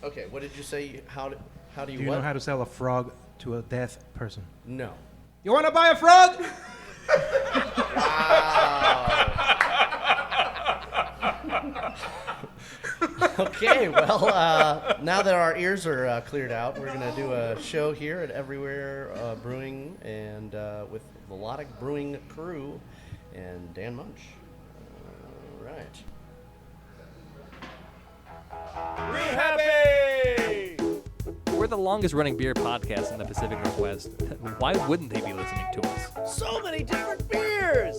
Okay, what did you say? How do you Do you what? know how to sell a frog to a deaf person? No. You want to buy a frog? Okay, well, now that our ears are cleared out, we're going to do a show here at Everywhere Brewing and with the Lotic Brewing crew and Dan Munch. All right. Brew Happy! We're the longest running beer podcast in the Pacific Northwest. Why wouldn't they be listening to us? So many different beers!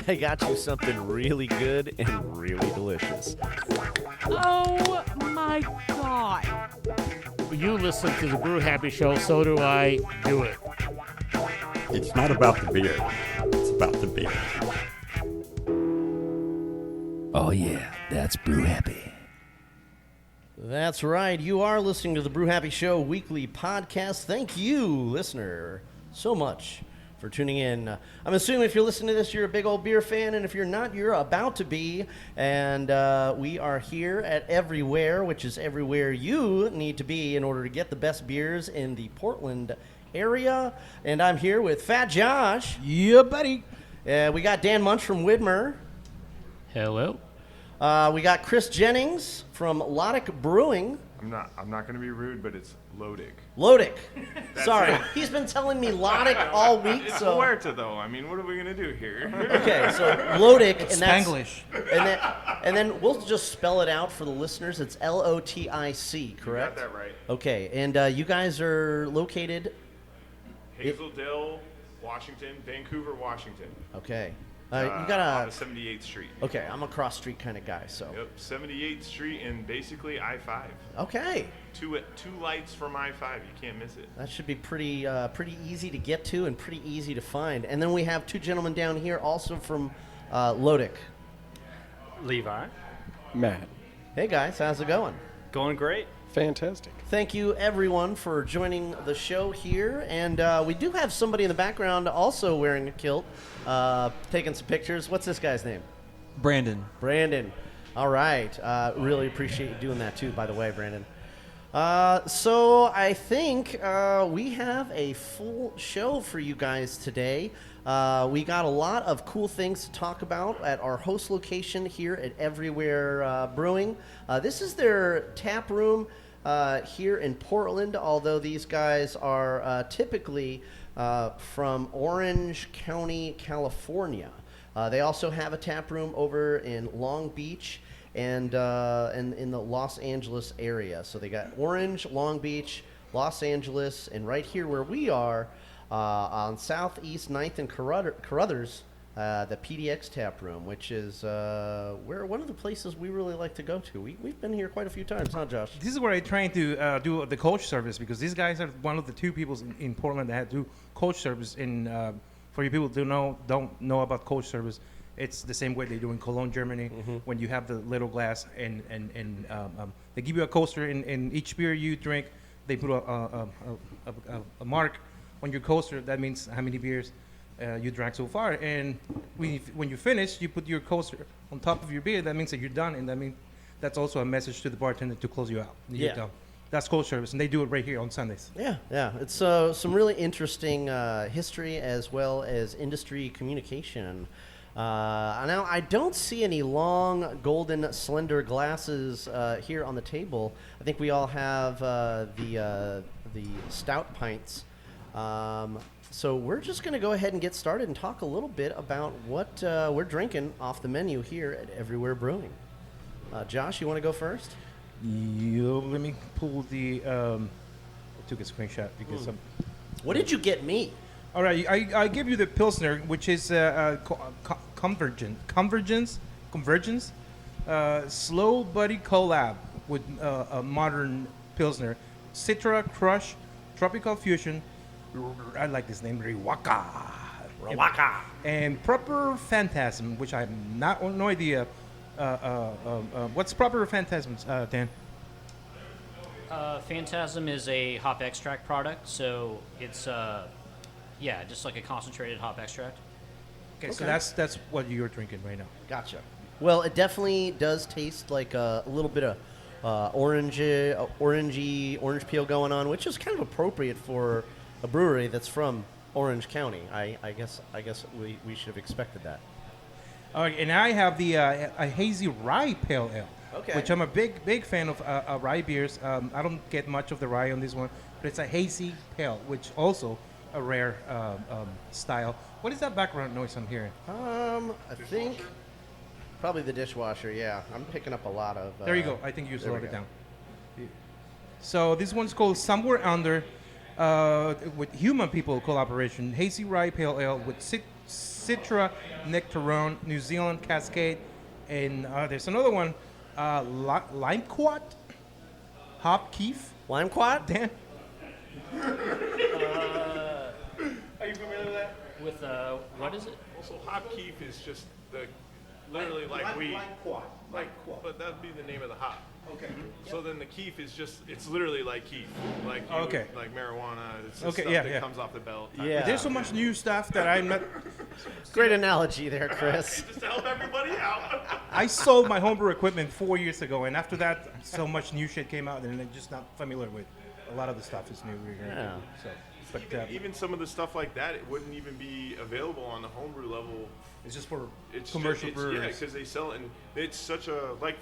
I got you something really good and really delicious. Oh my God. You listen to the Brew Happy show, so do I. Do it. It's not about the beer. It's about the beer. Oh yeah, that's Brew Happy. That's right. You are listening to the Brew Happy Show weekly podcast. Thank you, listener, so much for tuning in. I'm assuming if you're listening to this, you're a big old beer fan, and if you're not, you're about to be. And we are here at Everywhere, which is everywhere you need to be in order to get the best beers in the Portland area. And I'm here with Fat Josh. Yeah, buddy. We got Dan Munch from Widmer. Hello. We got Chris Jennings from Lotic Brewing. I'm not going to be rude, but it's Lotic. Lotic. Sorry. He's been telling me Lotic all week. It's So Huerta, though. I mean, what are we going to do here? okay, so Lotic, and that's Spanglish. and then we'll just spell it out for the listeners. It's Lotic, correct? You got that right. Okay, and you guys are located. Hazeldale, Washington, Vancouver, Washington. Okay, you on got the 78th Street. Okay, I'm a cross street kind of guy, so. Yep, 78th Street and basically I-5. Okay, Two lights from I-5. You can't miss it. that should be pretty easy to get to and pretty easy to find. And then we have two gentlemen down here, also from Lotic. Levi. Matt. Hey guys, how's it going? Going great. Fantastic. Thank you, everyone, for joining the show here. And we do have somebody in the background also wearing a kilt, taking some pictures. What's this guy's name? Brandon. Brandon. All right. Really appreciate you doing that, too, by the way, Brandon. So I think we have a full show for you guys today. We got a lot of cool things to talk about at our host location here at Everywhere Brewing. This is their tap room here in Portland, although these guys are typically from Orange County, California. They also have a tap room over in Long Beach and in the Los Angeles area. So they got Orange, Long Beach, Los Angeles, and right here where we are on Southeast 9th and Carruthers, the PDX tap room, which is one of the places we really like to go to. We've been here quite a few times, huh, Josh? This is where I'm trying to do the coach service, because these guys are one of the two people in Portland that do coach service. For you people who don't know about coach service, it's the same way they do in Cologne, Germany, when you have the little glass and they give you a coaster, in each beer you drink, they put a mark on your coaster. That means how many beers you drank so far. And when you finish, you put your coaster on top of your beer. That means that you're done, and that means that's also a message to the bartender to close you out. You're done. That's coach service, and they do it right here on Sundays. Yeah. It's some really interesting history as well as industry communication. Now, I don't see any long, golden, slender glasses here on the table. I think we all have the stout pints. So we're just going to go ahead and get started and talk a little bit about what we're drinking off the menu here at Everywhere Brewing. Josh, you want to go first? Let me pull the. I took a screenshot because. What did you get me? All right, I give you the Pilsner, which is Convergence, slow buddy collab with a modern Pilsner, Citra Crush, Tropical Fusion. I like this name, Riwaka. And Proper Phantasm, which I have no idea. What's Proper Phantasm, Dan? Phantasm is a hop extract product, so it's just like a concentrated hop extract. Okay, so that's what you're drinking right now. Gotcha. Well, it definitely does taste like a little bit of orange peel going on, which is kind of appropriate for a brewery that's from Orange County. I guess we should have expected that. All right, and I have the a hazy rye pale ale, Okay. which I'm a big fan of rye beers. I don't get much of the rye on this one, but it's a hazy pale, which also a rare style. What is that background noise I'm hearing? I think probably the dishwasher. Yeah, I'm picking up a lot of. There you go. I think you there we slowed it go. down. So this one's called Somewhere Under, with human people collaboration. Hazy rye pale ale with Citra, Nectarone, New Zealand Cascade, and there's another one, Limequat, Hop Keef. Limequat? Dan, Are you familiar with that? With what is it? Also, hop keef is just literally like weed. But that'd be the name of the hop. Okay. So then the keef is it's literally like keef, like Okay. like marijuana. It's the Okay, stuff yeah, that yeah. comes off the belt. Yeah. There's so much new stuff that I'm not. Great analogy there, Chris. Just to help everybody out. I sold my homebrew equipment 4 years ago, and after that, so much new shit came out, and I'm just not familiar with. A lot of the stuff is new. Yeah. So, but Even some of the stuff like that, it wouldn't even be available on the homebrew level. it's just for It's commercial yeah, brewers. because they sell it, and it's such a like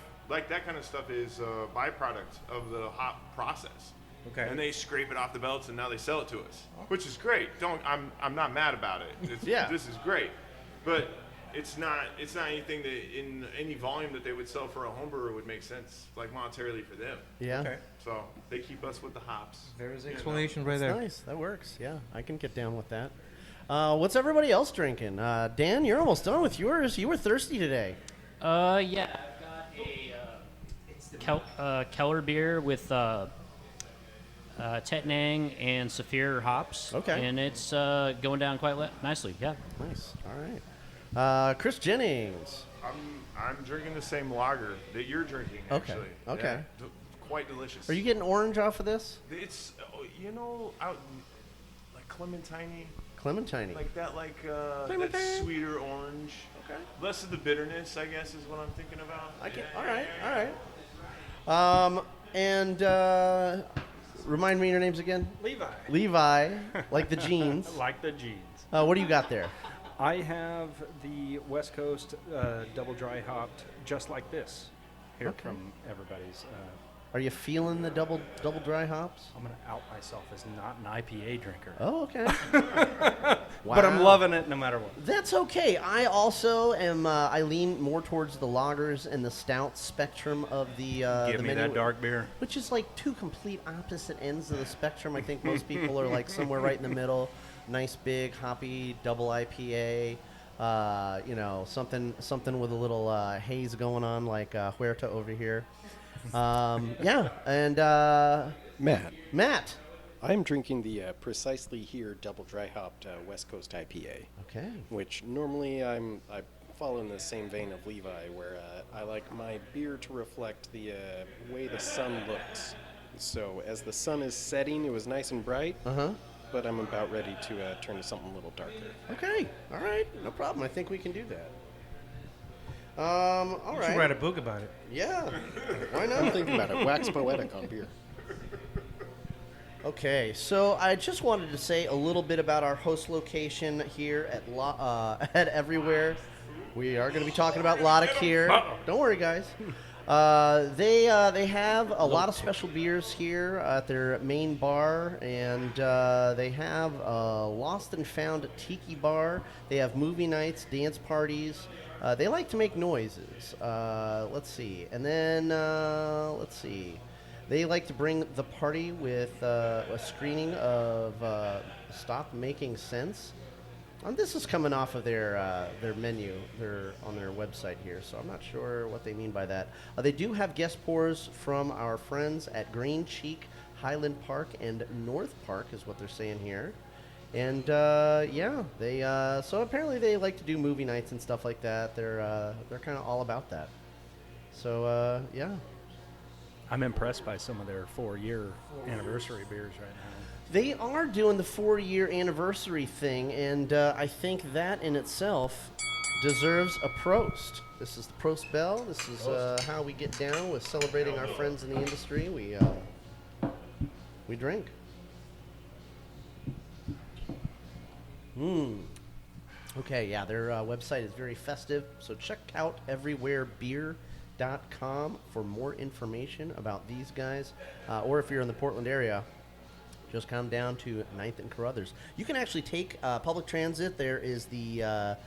that kind of stuff is a byproduct of the hop process. Okay. And they scrape it off the belts, and now they sell it to us, which is great. I'm not mad about it. Yeah. This is great, but it's not anything that in any volume that they would sell for a home brewer would make sense, like monetarily for them. Yeah. Okay. So they keep us with the hops. There's the You know. explanation right That's there. nice. That works. Yeah, I can get down with that. What's everybody else drinking? Dan, you're almost done with yours. You were thirsty today. Yeah, I've got a Keller beer with Tettnang and Saphir hops. Okay. And it's going down quite nicely. Yeah. Nice. All right. Chris Jennings. I'm drinking the same lager that you're drinking. Okay, Actually. okay. Yeah, quite delicious. Are you getting orange off of this? It's out like clementine, Clementine. like that, that Clementine. sweeter orange. Okay. Less of the bitterness, I guess, is what I'm thinking about. All right. And remind me your names again. Levi. Levi, like the jeans. Like the jeans. What do you got there? I have the West Coast double dry hopped, just like this, here Okay. from everybody's. Are you feeling the double dry hops? I'm going to out myself as not an IPA drinker. Oh, okay. But I'm Wow. loving it no matter what. That's okay. I also am. I lean more towards the lagers and the stout spectrum of the. Give the me menu, that dark beer. which is like two complete opposite ends of the spectrum. I think most people are like somewhere right in the middle. Nice big hoppy double IPA. Something with a little haze going on, like Huerta over here. Yeah, and Matt. I'm drinking the Precisely Here Double Dry Hopped West Coast IPA, Okay. which normally I follow in the same vein of Levi, where I like my beer to reflect the way the sun looks. So as the sun is setting, it was nice and bright, but I'm about ready to turn to something a little darker. Okay. All right. No problem. I think we can do that. All You right. should write a book about it. Yeah. Why I'm not? thinking about it. Wax poetic on beer. Okay, so I just wanted to say a little bit about our host location here at at Everywhere. We are going to be talking about Lotic here. Don't worry, guys. They have a lot of special beers here at their main bar, and they have a Lost and Found Tiki Bar. They have movie nights, dance parties. They like to make noises. Let's see. And then, let's see. They like to bring the party with a screening of Stop Making Sense. This is coming off of their menu. They're on their website here, so I'm not sure what they mean by that. They do have guest pours from our friends at Green Cheek, Highland Park, and North Park, is what they're saying here. And yeah, they so apparently they like to do movie nights and stuff like that. They're kind of all about that. So yeah. I'm impressed by some of their 4-year anniversary beers right now. They are doing the 4-year anniversary thing, and I think that in itself deserves a prost. This is the Prost Bell. This is how we get down with celebrating our friends in the industry. We drink. Okay, yeah, their website is very festive, so check out everywherebeer.com for more information about these guys. Or if you're in the Portland area, just come down to 9th and Carruthers. You can actually take public transit. There is the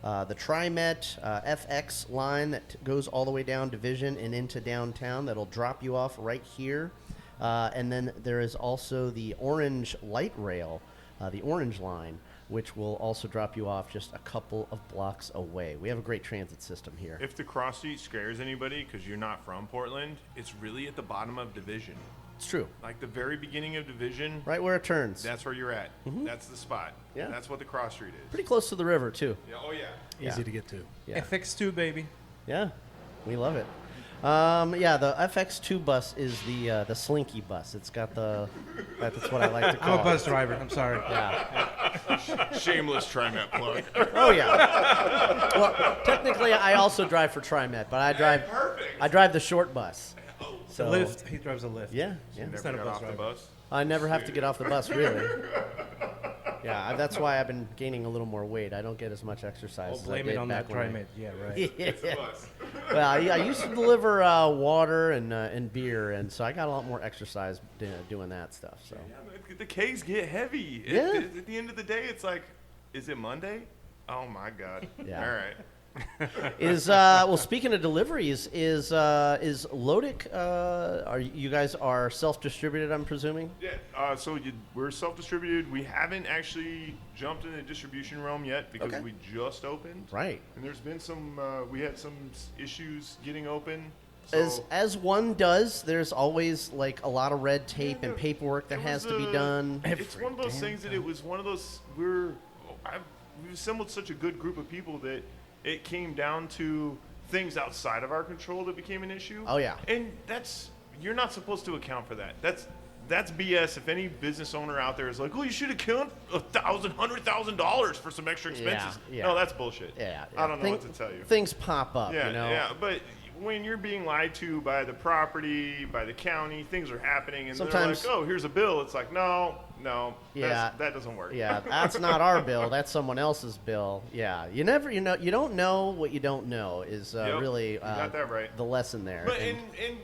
TriMet FX line that goes all the way down Division and into downtown. That'll drop you off right here. And then there is also the Orange Light Rail, the Orange Line, which will also drop you off just a couple of blocks away. We have a great transit system here. If the cross street scares anybody because you're not from Portland, it's really at the bottom of Division. It's true. Like the very beginning of Division. Right where it turns. That's where you're at. That's the spot. Yeah. That's what the cross street is. Pretty close to the river, too. Yeah, oh, yeah. Yeah. to get to. Yeah. FX2, baby. Yeah, we love it. Yeah, the FX2 bus is the Slinky bus. It's got that's what I like to call I'm a bus it. driver. I'm sorry. Yeah. Shameless TriMet plug. Oh, yeah. Well, technically, I also drive for TriMet, but I drive the short bus. The lift. He drives a lift. Yeah, yeah. It's Never not a got bus off the driver. bus. I never have to get off the bus, really. Yeah, that's why I've been gaining a little more weight. I don't get as much exercise. Oh, as I blame did it on that back when TriMet. Yeah, right. It's a bus. Well, I used to deliver water and beer, and so I got a lot more exercise doing that stuff. So Yeah, the kegs get heavy. Yeah. At the end of the day, it's like, is it Monday? Oh, my God. Yeah. All right. well, speaking of deliveries, is Lotic? Are you guys are self-distributed? I'm presuming. Yeah, we're self-distributed. We haven't actually jumped in the distribution realm yet because Okay. we just opened. Right. And there's been we had some issues getting open. So As one does, there's always like a lot of red tape and paperwork that it has was, to be done. It's one of those things that it was one of those we've assembled such a good group of people that it came down to things outside of our control that became an issue. Oh, yeah. And you're not supposed to account for that. That's BS. If any business owner out there is like, "Oh, you should account $100,000 for some extra expenses," Yeah. no, that's bullshit. Yeah, I don't know what to tell you. Things pop up, Yeah, you know. yeah, but when you're being lied to by the property, by the county, things are happening, and Sometimes- they're like, "Oh, here's a bill." It's like, no, Yeah. that doesn't work. Yeah, that's not our bill. That's someone else's bill. Yeah, you don't know what you don't know is Yep, really you got that right. the lesson there. But And- and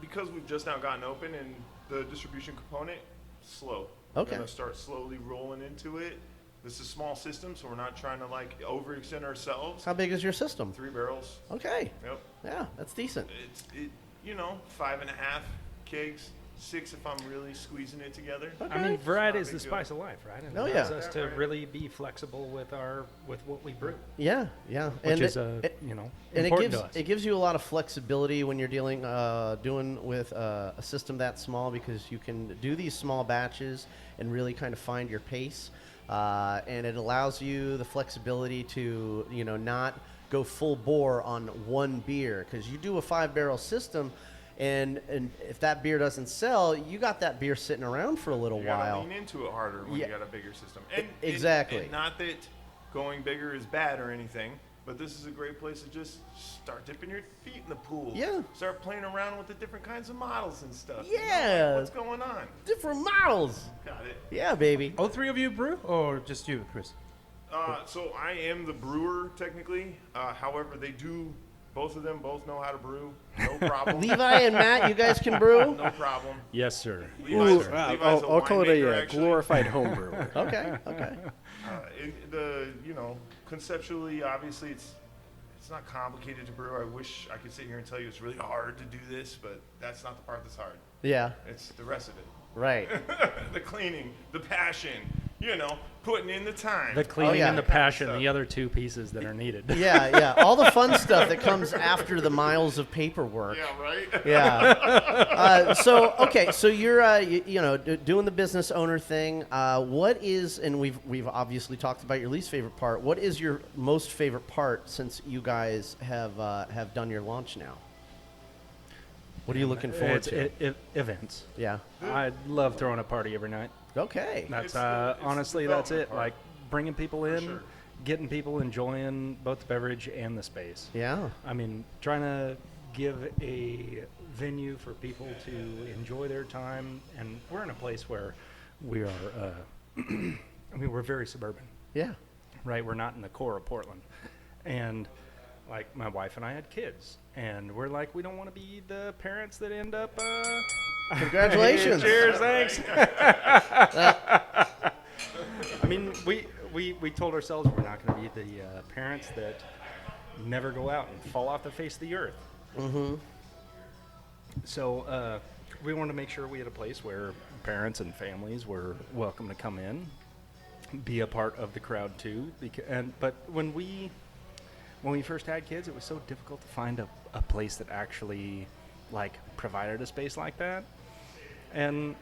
because we've just now gotten open and the distribution component slow. Okay. We're gonna start slowly rolling into it. This is a small system, so we're not trying to like overextend ourselves. how big is your system? 3 barrels. Okay. Yep. Yeah, that's decent. It's 5.5 kegs, 6 if I'm really squeezing it together. I mean, variety Not a is the big deal. spice of life, right? And Oh, it yeah. allows us to really be flexible with what we brew, Yeah, which is and it important to us. gives you a lot of flexibility when you're doing with a system that small, because you can do these small batches and really kind of find your pace, and it allows you the flexibility to not go full bore on one beer, because you do a 5-barrel system. And if that beer doesn't sell, you got that beer sitting around for a little You gotta while. lean into it harder when Yeah. you got a bigger system. And Exactly. And not that going bigger is bad or anything, but this is a great place to just start dipping your feet in the pool. Yeah. Start playing around with the different kinds of models and stuff. Yeah. What's going on? Different models. Got it. Yeah, baby. All three of you brew, or just you, Chris? So I am the brewer technically. However, both of them both know how to brew. No problem. Levi and Matt, you guys can brew? No problem. Yes, sir. Levi's a I'll call it winemaker, a actually. glorified home brewer. Okay. Conceptually, obviously, it's not complicated to brew. I wish I could sit here and tell you it's really hard to do this, but that's not the part that's hard. Yeah, It's the rest of it. right. The cleaning, the passion, putting in the time. The cleaning yeah. and the passion, Stuff. the other two pieces that are needed. Yeah. All the fun stuff that comes after the miles of paperwork. Yeah, right? Yeah. So you're doing the business owner thing. What is, and we've obviously talked about your least favorite part. What is your most favorite part since you guys have done your launch now? What are you looking forward to? Events. Yeah. I love throwing a party every night. Okay. That's It's the honestly, that's it. development part. Like bringing people in, sure. getting people enjoying both the beverage and the space. Yeah. I mean, trying to give a venue for people to enjoy their time, and we're in a place where we are. I mean, we're very suburban, Yeah. right? We're not in the core of Portland, and like my wife and I had kids, and we're like, we don't want to be the parents that end up. Congratulations. Cheers, thanks. I mean, we told ourselves we're not going to be the parents that never go out and fall off the face of the earth. Mm-hmm. So we wanted to make sure we had a place where parents and families were welcome to come in, be a part of the crowd too. But when we first had kids, it was so difficult to find a place that actually like provided a space like that. And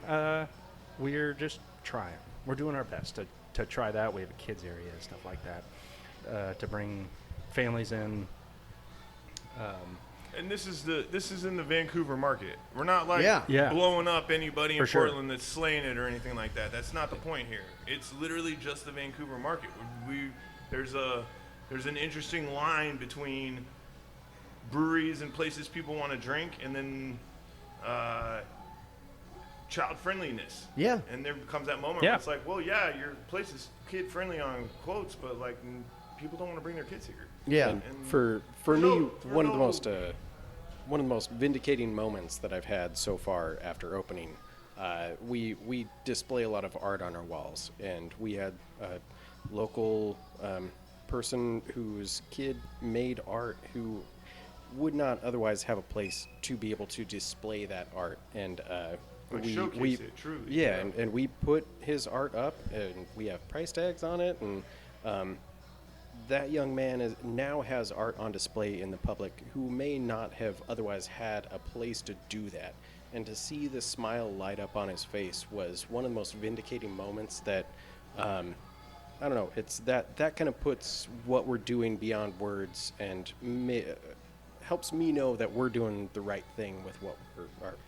we're just trying. We're doing our best to try that. We have a kids area and stuff like that to bring families in. And this is in the Vancouver market. We're not like Yeah. blowing up anybody in For sure. Portland that's slaying it or anything like that. That's not the point here. It's literally just the Vancouver market. There's an interesting line between breweries and places people want to drink, and then child friendliness. Yeah. And there comes that moment Yeah. where it's like, well, yeah, your place is kid friendly on quotes, but like people don't want to bring their kids here. Yeah. And And for no- me, for one of no- the most vindicating moments that I've had so far after opening, we display a lot of art on our walls, and we had a local person whose kid made art who would not otherwise have a place to be able to display that art, and But we showcase it, truly. yeah, and we put his art up, and we have price tags on it, and that young man now has art on display in the public who may not have otherwise had a place to do that. And to see the smile light up on his face was one of the most vindicating moments that, I don't know, it's that kind of puts what we're doing beyond words and helps me know that we're doing the right thing with what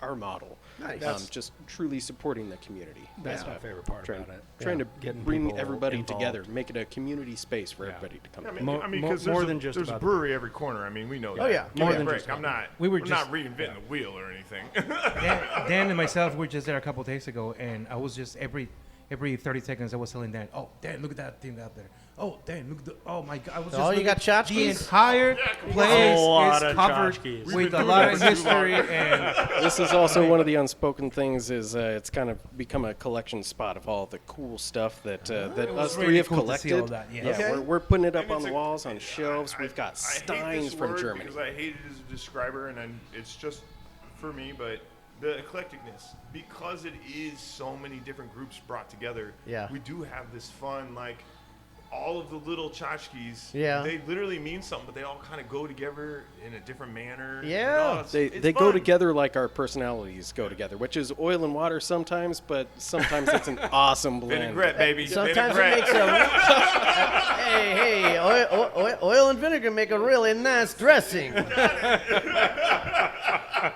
our model. Nice. Just truly supporting the community. That's my favorite part Trying, about it. trying to Getting bring people everybody involved. together, make it a community space for Yeah. everybody to come. I in. mean, Mo- because more there's than a, just there's a about- brewery every corner. I mean, we know that. Oh, yeah. Give More me a than break. just I'm not. We were I'm not just- reinventing the wheel or anything. Dan and myself were just there a couple of days ago, and I was just every 30 seconds I was telling Dan, "Oh, Dan, look at that thing out there. Oh, Dan, look at the. Oh my God!" I was just Oh, you looking- got The tchotchkes? entire place A lot is of covered tchotchkes. We've with been a doing lot this of too long. history and. This is also one of the unspoken things. Is it's kind of become a collection spot of all the cool stuff that It was us three really have cool to see collected. all that, yes. Yeah, Okay. we're putting it up And on it's the a- walls, on shelves. We've got I hate steins this from word Germany. because I hate it as a describer, and it's just for me. But the eclecticness, because it is so many different groups brought together. Yeah. We do have this fun, like all of the little tchotchkes. Yeah. They literally mean something, but they all kind of go together in a different manner. Yeah. It's They go fun. together like our personalities go together, which is oil and water sometimes, but sometimes it's an awesome blend. Vinaigrette, baby. Sometimes it Vinaigrette. makes a hey, oil and vinegar make a really nice dressing.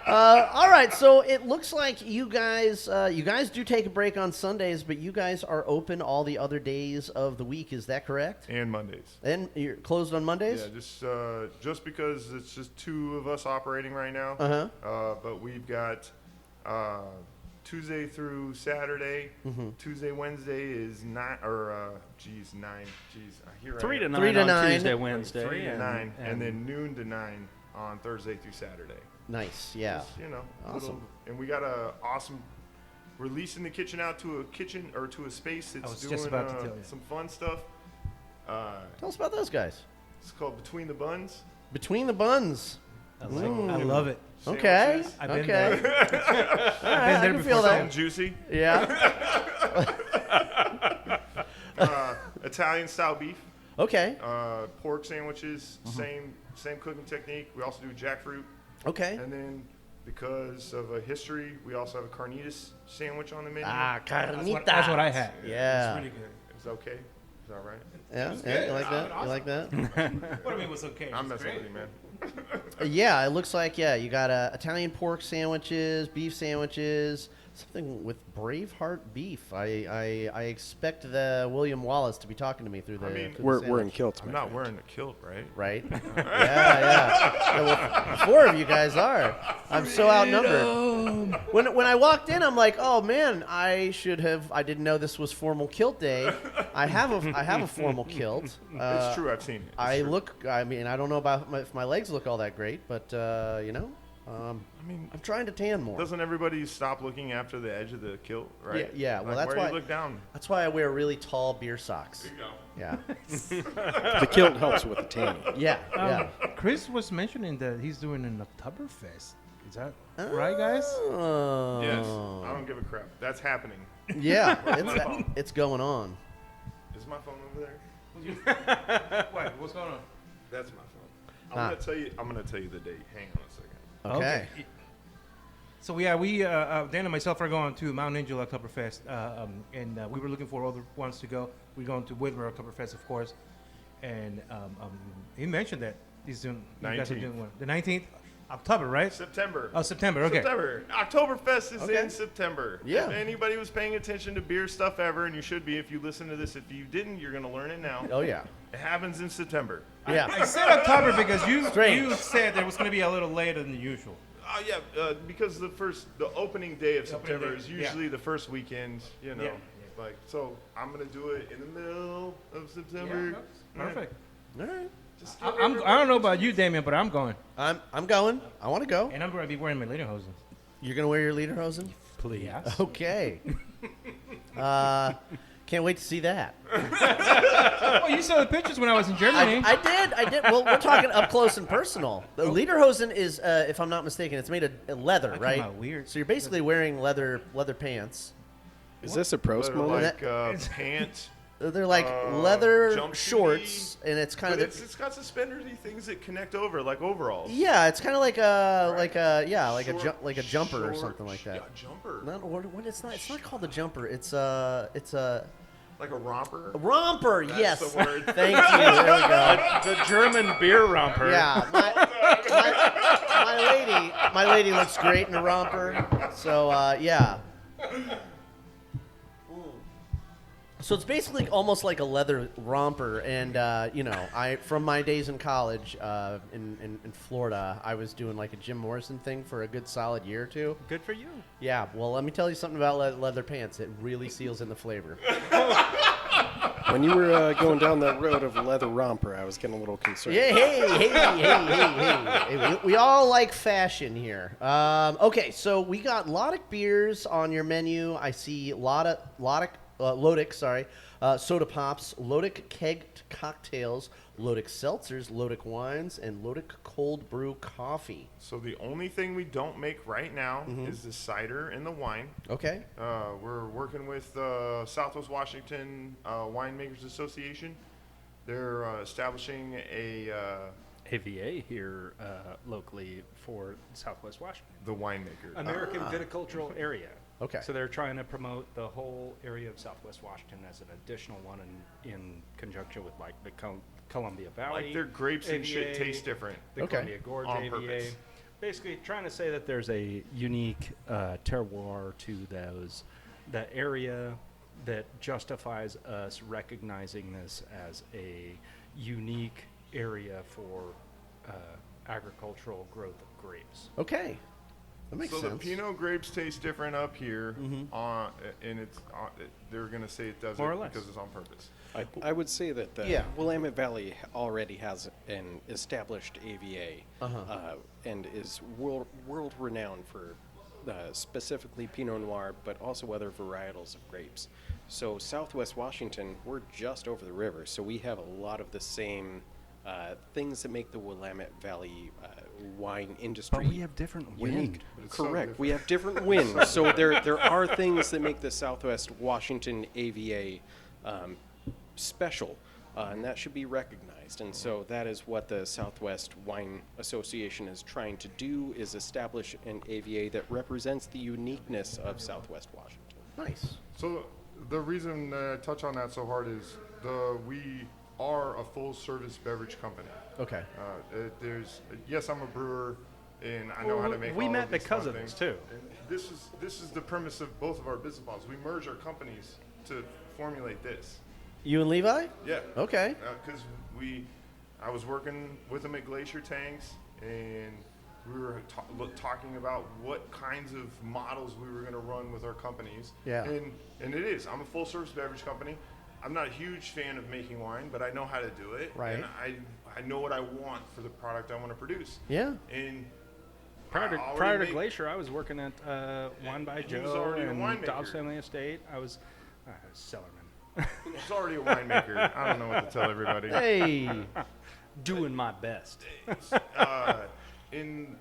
All right, so it looks like you guys do take a break on Sundays, but you guys are open all the other days of the week. Is that correct? And Mondays. And you're closed on Mondays? Yeah, just because it's just two of us operating right now. But we've got Tuesday through Saturday. Tuesday, Wednesday is 9. Jeez, here 3 I to am. 9 3 to on 9. Tuesday, Wednesday, 3 to and 9, and then noon to 9 on Thursday through Saturday. Nice, yeah. Just, you know, Awesome. and we got a awesome. We're leasing the kitchen out to a kitchen or to a space that's was doing just about to tell you. some fun stuff. Tell us about those guys. It's called Between the Buns. Between the Buns. I love it. Okay. Sandwiches. I've been okay. there. All right, I there can before, feel And that. juicy. Yeah. Italian style beef. Okay. Pork sandwiches. Same cooking technique. We also do jackfruit. Okay. And then because of a history, we also have a carnitas sandwich on the menu. Carnitas. That's what I had. Yeah. It's really good. Is that okay? Is that all right? Yeah. You like that? You like that? What do you mean it was okay? I'm It's messing great. with you, man. Yeah, it looks like you got Italian pork sandwiches, beef sandwiches, something with Braveheart beef. I expect the William Wallace to be talking to me through the. We're in kilts. I'm not wearing a kilt, right? Right? Yeah, well, 4 of you guys are. I'm so outnumbered. When I walked in, I'm like, oh man, I didn't know this was formal kilt day. I have a formal kilt. It's true. I've seen it. I don't know about if my legs look all that great, but I'm trying to tan more. Doesn't everybody stop looking after the edge of the kilt, right? Yeah. Well, Like that's where why you look down. That's why I wear really tall beer socks. There you go. Yeah. The kilt helps with the tanning. Yeah. Chris was mentioning that he's doing an Oktoberfest. Is that right, guys? Yes. I don't give a crap. That's happening. Yeah. It's going on. Is my phone over there? What? What's going on? That's my phone. I'm gonna tell you the date. Hang on a second. Okay. So yeah, Dan and myself are going to Mount Angel Oktoberfest, and we were looking for other ones to go. We're going to Whitmer Oktoberfest, of course, and he mentioned that he's doing. You guys are doing one. The 19th, October, right? September. Oh, September. Okay. September. Oktoberfest is in September. Yeah. If anybody was paying attention to beer stuff ever, and you should be if you listen to this. If you didn't, you're gonna learn it now. Oh yeah. It happens in September. Yeah. I said October because you Strange. said there was going to be a little later than usual. Because the opening day of The opening September day, is usually the first weekend. You know, Yeah. like so. I'm gonna do it in the middle of September. Perfect. All right. Just I don't know about you, Damian, but I'm going, I'm going. I want to go. and I'm going to be wearing my lederhosen. You're gonna wear your lederhosen? Please. Okay. Can't wait to see that. Oh, you saw the pictures when I was in Germany. I did. Well, we're talking up close and personal. The lederhosen is, if I'm not mistaken, it's made of leather, That came right? out weird. So you're basically wearing leather pants. Is this a Prost They're moment? like pants. They're like leather jumpsuity, shorts, and it's kind But of. it's got suspendery things that connect over, like overalls. Yeah, it's kind of like a Short- like a jumper or short- something like that. Yeah, jumper. Not what? It's not. It's not called a jumper. It's a Like a romper. romper. That's yes. the word. Thank you. There we go. The German beer romper. Yeah, my lady looks great in a romper. So yeah. So it's basically almost like a leather romper, and from my days in college in Florida, I was doing like a Jim Morrison thing for a good solid year or two. Good for you. Yeah, well, let me tell you something about leather pants. It really seals in the flavor. When you were going down that road of leather romper, I was getting a little concerned. Yeah, hey, we all like fashion here. Okay, so we got Lotic beers on your menu. I see Lotic, soda pops, Lotic kegged cocktails, Lotic seltzers, Lotic wines, and Lotic cold brew coffee. So the only thing we don't make right now is the cider and the wine. Okay. We're working with Southwest Washington Winemakers Association. They're establishing a AVA here locally for Southwest Washington. the winemaker. American Viticultural Area. Okay. So they're trying to promote the whole area of Southwest Washington as an additional one in conjunction with like the Columbia Valley. Like their grapes and shit AVA, taste different. The Okay. Columbia Gorge On AVA. purpose. Basically trying to say that there's a unique terroir to that area that justifies us recognizing this as a unique area for agricultural growth of grapes. Okay. That makes So sense. the Pinot grapes taste different up here, and it's they're gonna say it does More or it less. because it's on purpose. I would say that the Yeah. Willamette Valley already has an established AVA and is world renowned for specifically Pinot Noir, but also other varietals of grapes. So Southwest Washington, we're just over the river, so we have a lot of the same things that make the Willamette Valley wine industry But we have different unique. wind. It's so Correct. different. We have different winds. So there are things that make the Southwest Washington AVA special, and that should be recognized. And so that is what the Southwest Wine Association is trying to do, is establish an AVA that represents the uniqueness of Southwest Washington. Nice. So the reason I touch on that so hard is we are a full service beverage company. Okay. Yes, I'm a brewer, and I know how to make. We all met of these because fun of things. this too. And this is the premise of both of our business models. We merge our companies to formulate this. You and Levi? Yeah. Okay. Because I was working with them at Glacier Tanks, and we were talking about what kinds of models we were going to run with our companies. Yeah. And it is. I'm a full-service beverage company. I'm not a huge fan of making wine, but I know how to do it. Right. And I know what I want for the product I want to produce. Yeah. And Prior to Glacier, I was working at Wine by he was Joe already a and winemaker. Dobbs Family Estate. I was cellarman. He's already a winemaker. I don't know what to tell everybody. Hey. Doing my best. In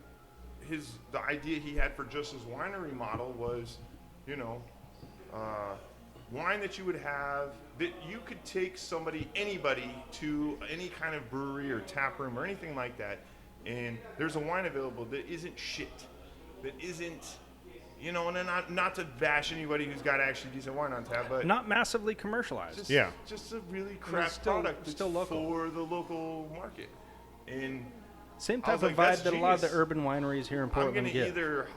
the idea he had for just his winery model was, wine that you would have that you could take anybody to any kind of brewery or tap room or anything like that, and there's a wine available that isn't shit, that isn't, and then not to bash anybody who's got actually decent wine on tap, but Not massively commercialized. just a really crap still- product that's still local. for the local market, and Same I was type of like, that's vibe that a lot of the genius. urban wineries here in I'm Portland gonna get. either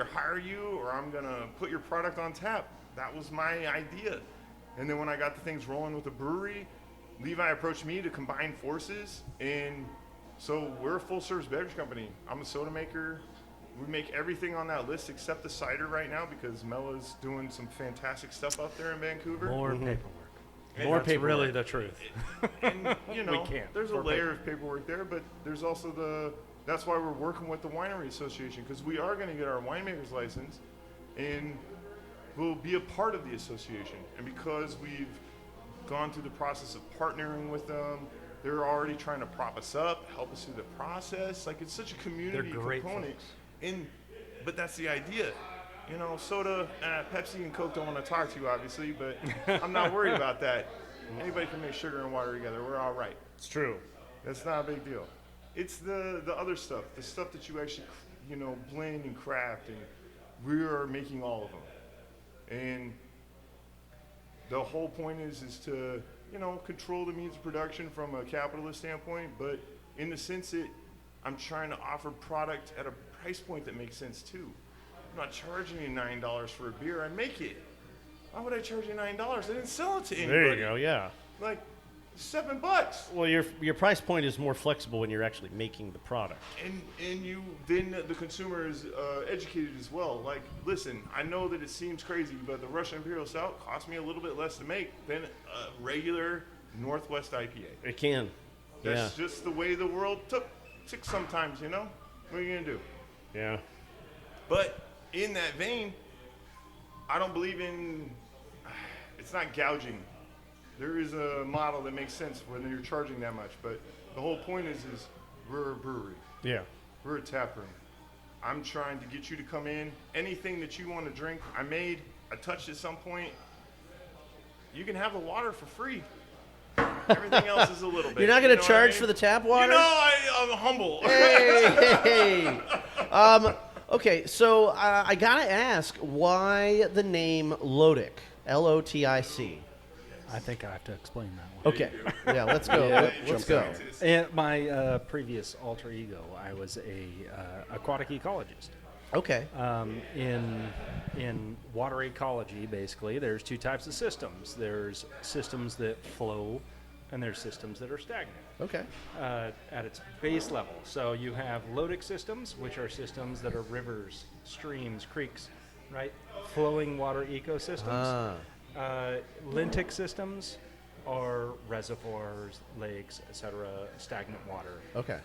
hire you or I'm gonna put your product on tap. That was my idea. And then when I got the things rolling with the brewery, Levi approached me to combine forces, and so we're a full service beverage company. I'm a soda maker. We make everything on that list except the cider right now because Mella's doing some fantastic stuff up there in Vancouver. More paperwork. And More that's paperwork. Really the truth. And We can't. there's a More layer of paperwork there, but there's also that's why we're working with the Winery Association, because we are going to get our winemaker's license, and we'll be a part of the association. And because we've gone through the process of partnering with them, they're already trying to prop us up, help us through the process. Like, it's such a community They're great component. folks. But that's the idea. Soda, Pepsi and Coke don't want to talk to you, obviously, but I'm not worried about that. Anybody can make sugar and water together. We're all right. It's true. That's not a big deal. It's the other stuff, the stuff that you actually, blend and craft, and we are making all of them. And the whole point is to, control the means of production from a capitalist standpoint, but in the sense that I'm trying to offer product at a price point that makes sense too. I'm not charging you $9 for a beer. I make it. Why would I charge you $9? I didn't sell it to anybody. There you go. Yeah. Like, $7. Well, your price point is more flexible when you're actually making the product. And you then the consumer is educated as well. Like, listen, I know that it seems crazy, but the Russian Imperial Stout cost me a little bit less to make than a regular Northwest IPA. It can. That's just the way the world took sometimes, What are you gonna do? Yeah. But in that vein, I don't believe it's not gouging. There is a model that makes sense when you're charging that much, but the whole point is we're a brewery. Yeah. We're a tap room. I'm trying to get you to come in. Anything that you want to drink, I touched at some point. You can have the water for free. Everything else is a little bit. You're not going to charge for the tap water? I'm humble. Hey. Okay, so I got to ask, why the name Lotic? Lotic. I think I have to explain that one. Okay. Yeah, let's go. Let's go. And my previous alter ego, I was a aquatic ecologist. Okay. In water ecology, basically, there's two types of systems. There's systems that flow, and there's systems that are stagnant. Okay. At its base level. So you have lotic systems, which are systems that are rivers, streams, creeks, right? Flowing water ecosystems. Lintic systems are reservoirs, lakes, etc., stagnant water. Okay.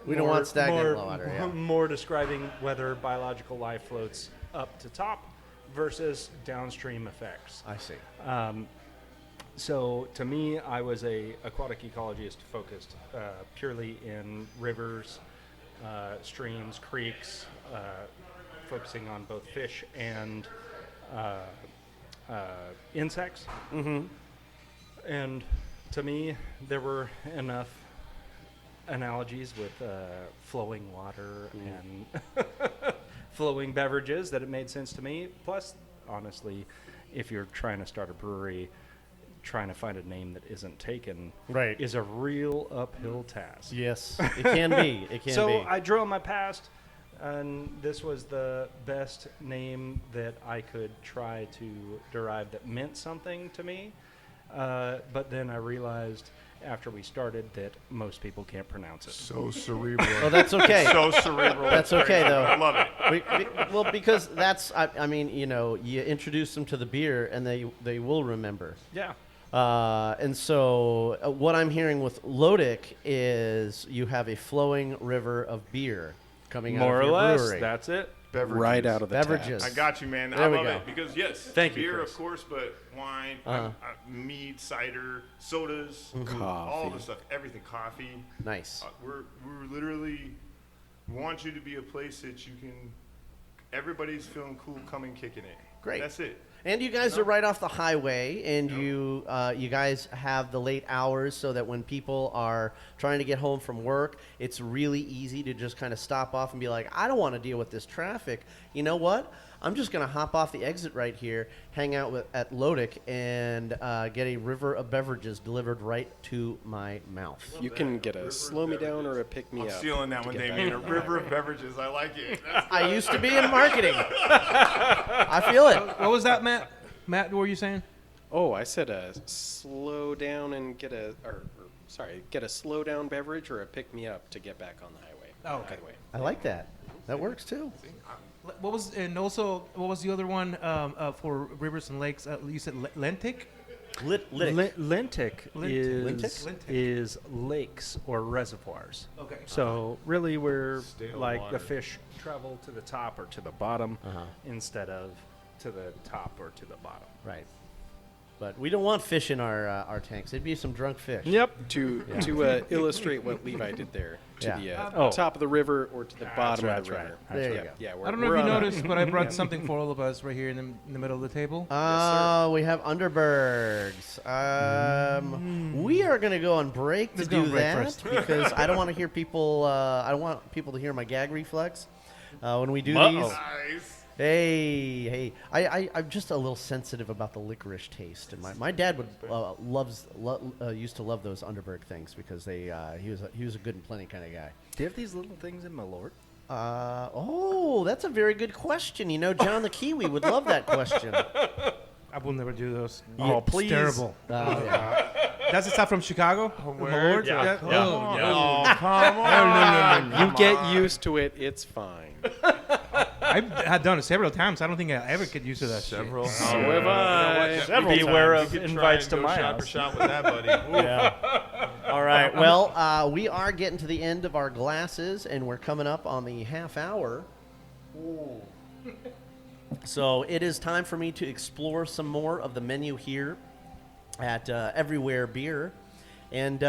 We don't want stagnant water. Yeah. More describing whether biological life floats up to top versus downstream effects. I see. So to me, I was a aquatic ecologist focused purely in rivers, streams, creeks, focusing on both fish and insects. Mm-hmm. And to me, there were enough analogies with flowing water and flowing beverages that it made sense to me. Plus, honestly, if you're trying to start a brewery, trying to find a name that isn't taken Right. is a real uphill task. Yes, it can be. It can be. So I drove my past And this was the best name that I could try to derive that meant something to me. But then I realized after we started that most people can't pronounce it. So cerebral. Well, that's okay. So cerebral. That's okay, though. I love it. Well, because that's, I mean, you know, you introduce them to the beer and they will remember. Yeah. And so what I'm hearing with Lotic is you have a flowing river of beer coming out More of or your less. brewery. That's it. Beverages. Right out of the Beverages. I got you, man. There I we love go. it because yes, Thank you, beer, Chris. of course, but wine, mead, cider, sodas, Mm-hmm. all the stuff, everything, coffee. Nice. We're literally want you to be a place that you can. Everybody's feeling cool, coming, kicking it. Great. That's it. And you guys are right off the highway, and you guys have the late hours so that when people are trying to get home from work, it's really easy to just kind of stop off and be like, I don't want to deal with this traffic. You know what? I'm just going to hop off the exit right here, hang out at Lotic, and get a river of beverages delivered right to my mouth. You can get a slow me down or a pick me I'm up. stealing that to one, get Damian. A back. river of beverages. I like it. I used to be in marketing. I feel it. What was that, Matt? Matt, what were you saying? Oh, I said slow down and get a, get a slow down beverage or a pick me up to get back on the highway. Oh, okay. Either way. I like that. That works too. What was what was the other one for rivers and lakes? You said Lentic? Litic. Lentic Lentic? is lakes or reservoirs. Okay. So really, we're Stale like water. the fish travel to the top or to the bottom instead of to the top or to the bottom. Right. But we don't want fish in our tanks. It'd be some drunk fish. Yep. To illustrate what Levi did there, to Yeah. the top of the river or to the bottom of the river. There you Yeah, go. yeah, I don't know if you noticed, but I brought something for all of us right here in the middle of the table. We have Underbergs. We are going to go on break to Let's go do on break that first. because I don't want to hear people. I don't want people to hear my gag reflex when we do these. Nice. Hey! I'm just a little sensitive about the licorice taste, and my dad would used to love those Underberg things because he was a good and plenty kind of guy. Do you have these little things in Malort? That's a very good question. You know, John the Kiwi would love that question. I will never do those. Oh, It's please. terrible. Yeah. That's the stuff from Chicago? word? Yeah. Oh, come on. You get used to it, it's fine. I had done it several times. I don't think I ever get used to that Several. shit. So have I. Several Beware You of could try invites and to go my shot house. for shot with that, buddy. Ooh. All right. Well, we are getting to the end of our glasses, and we're coming up on the half hour. So it is time for me to explore some more of the menu here at Everywhere Beer. And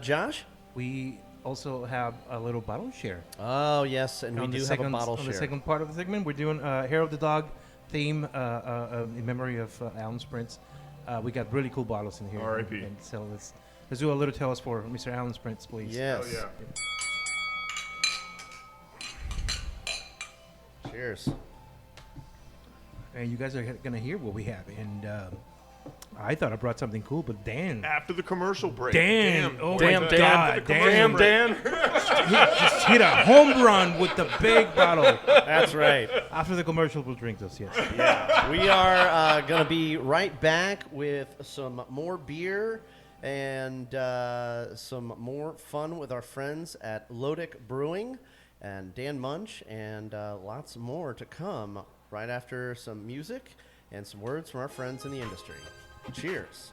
Josh? We also have a little bottle share. Oh, yes, and we On the do have a second- bottle on share. the second part of the segment, we're doing Hair of the Dog theme in memory of Alan Sprintz. We got really cool bottles in here. R.I.P.. And so let's do a little toast for Mr. Alan Sprintz, please. Yes. Oh, yeah. Cheers. And you guys are going to hear what we have. And I thought I brought something cool, but Dan. After the commercial break. Dan. Oh, Damn, my Dan. God. Damn, Dan. He just hit a home run with the big bottle. That's right. After the commercial, we'll drink this, yes. We are going to be right back with some more beer and some more fun with our friends at Lotic Brewing and Dan Munch, and lots more to come right after some music and some words from our friends in the industry. Cheers.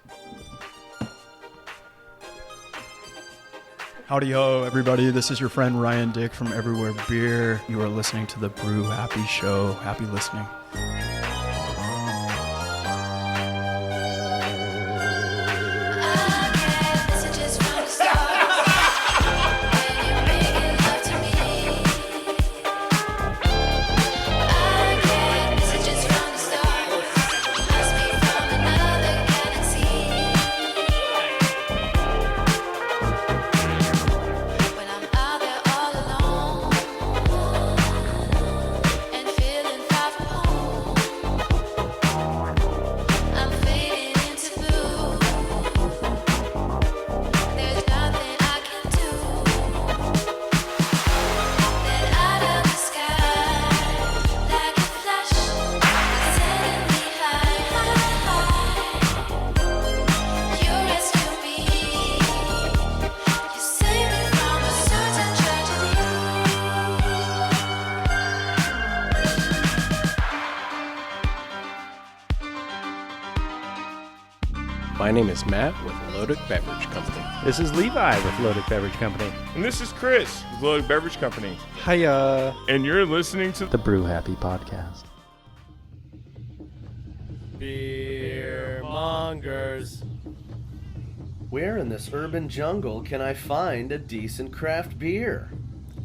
Howdy ho, everybody. This is your friend Ryan Dick from Everywhere Beer. You are listening to the Brew Happy Show. Happy listening. And feeling far from home. My name is Matt with Lotic Beverage Company. This is Levi with Lotic Beverage Company. And this is Chris with Lotic Beverage Company. Hiya. And you're listening to The Brew Happy podcast. Beer mongers. Where in this urban jungle can I find a decent craft beer?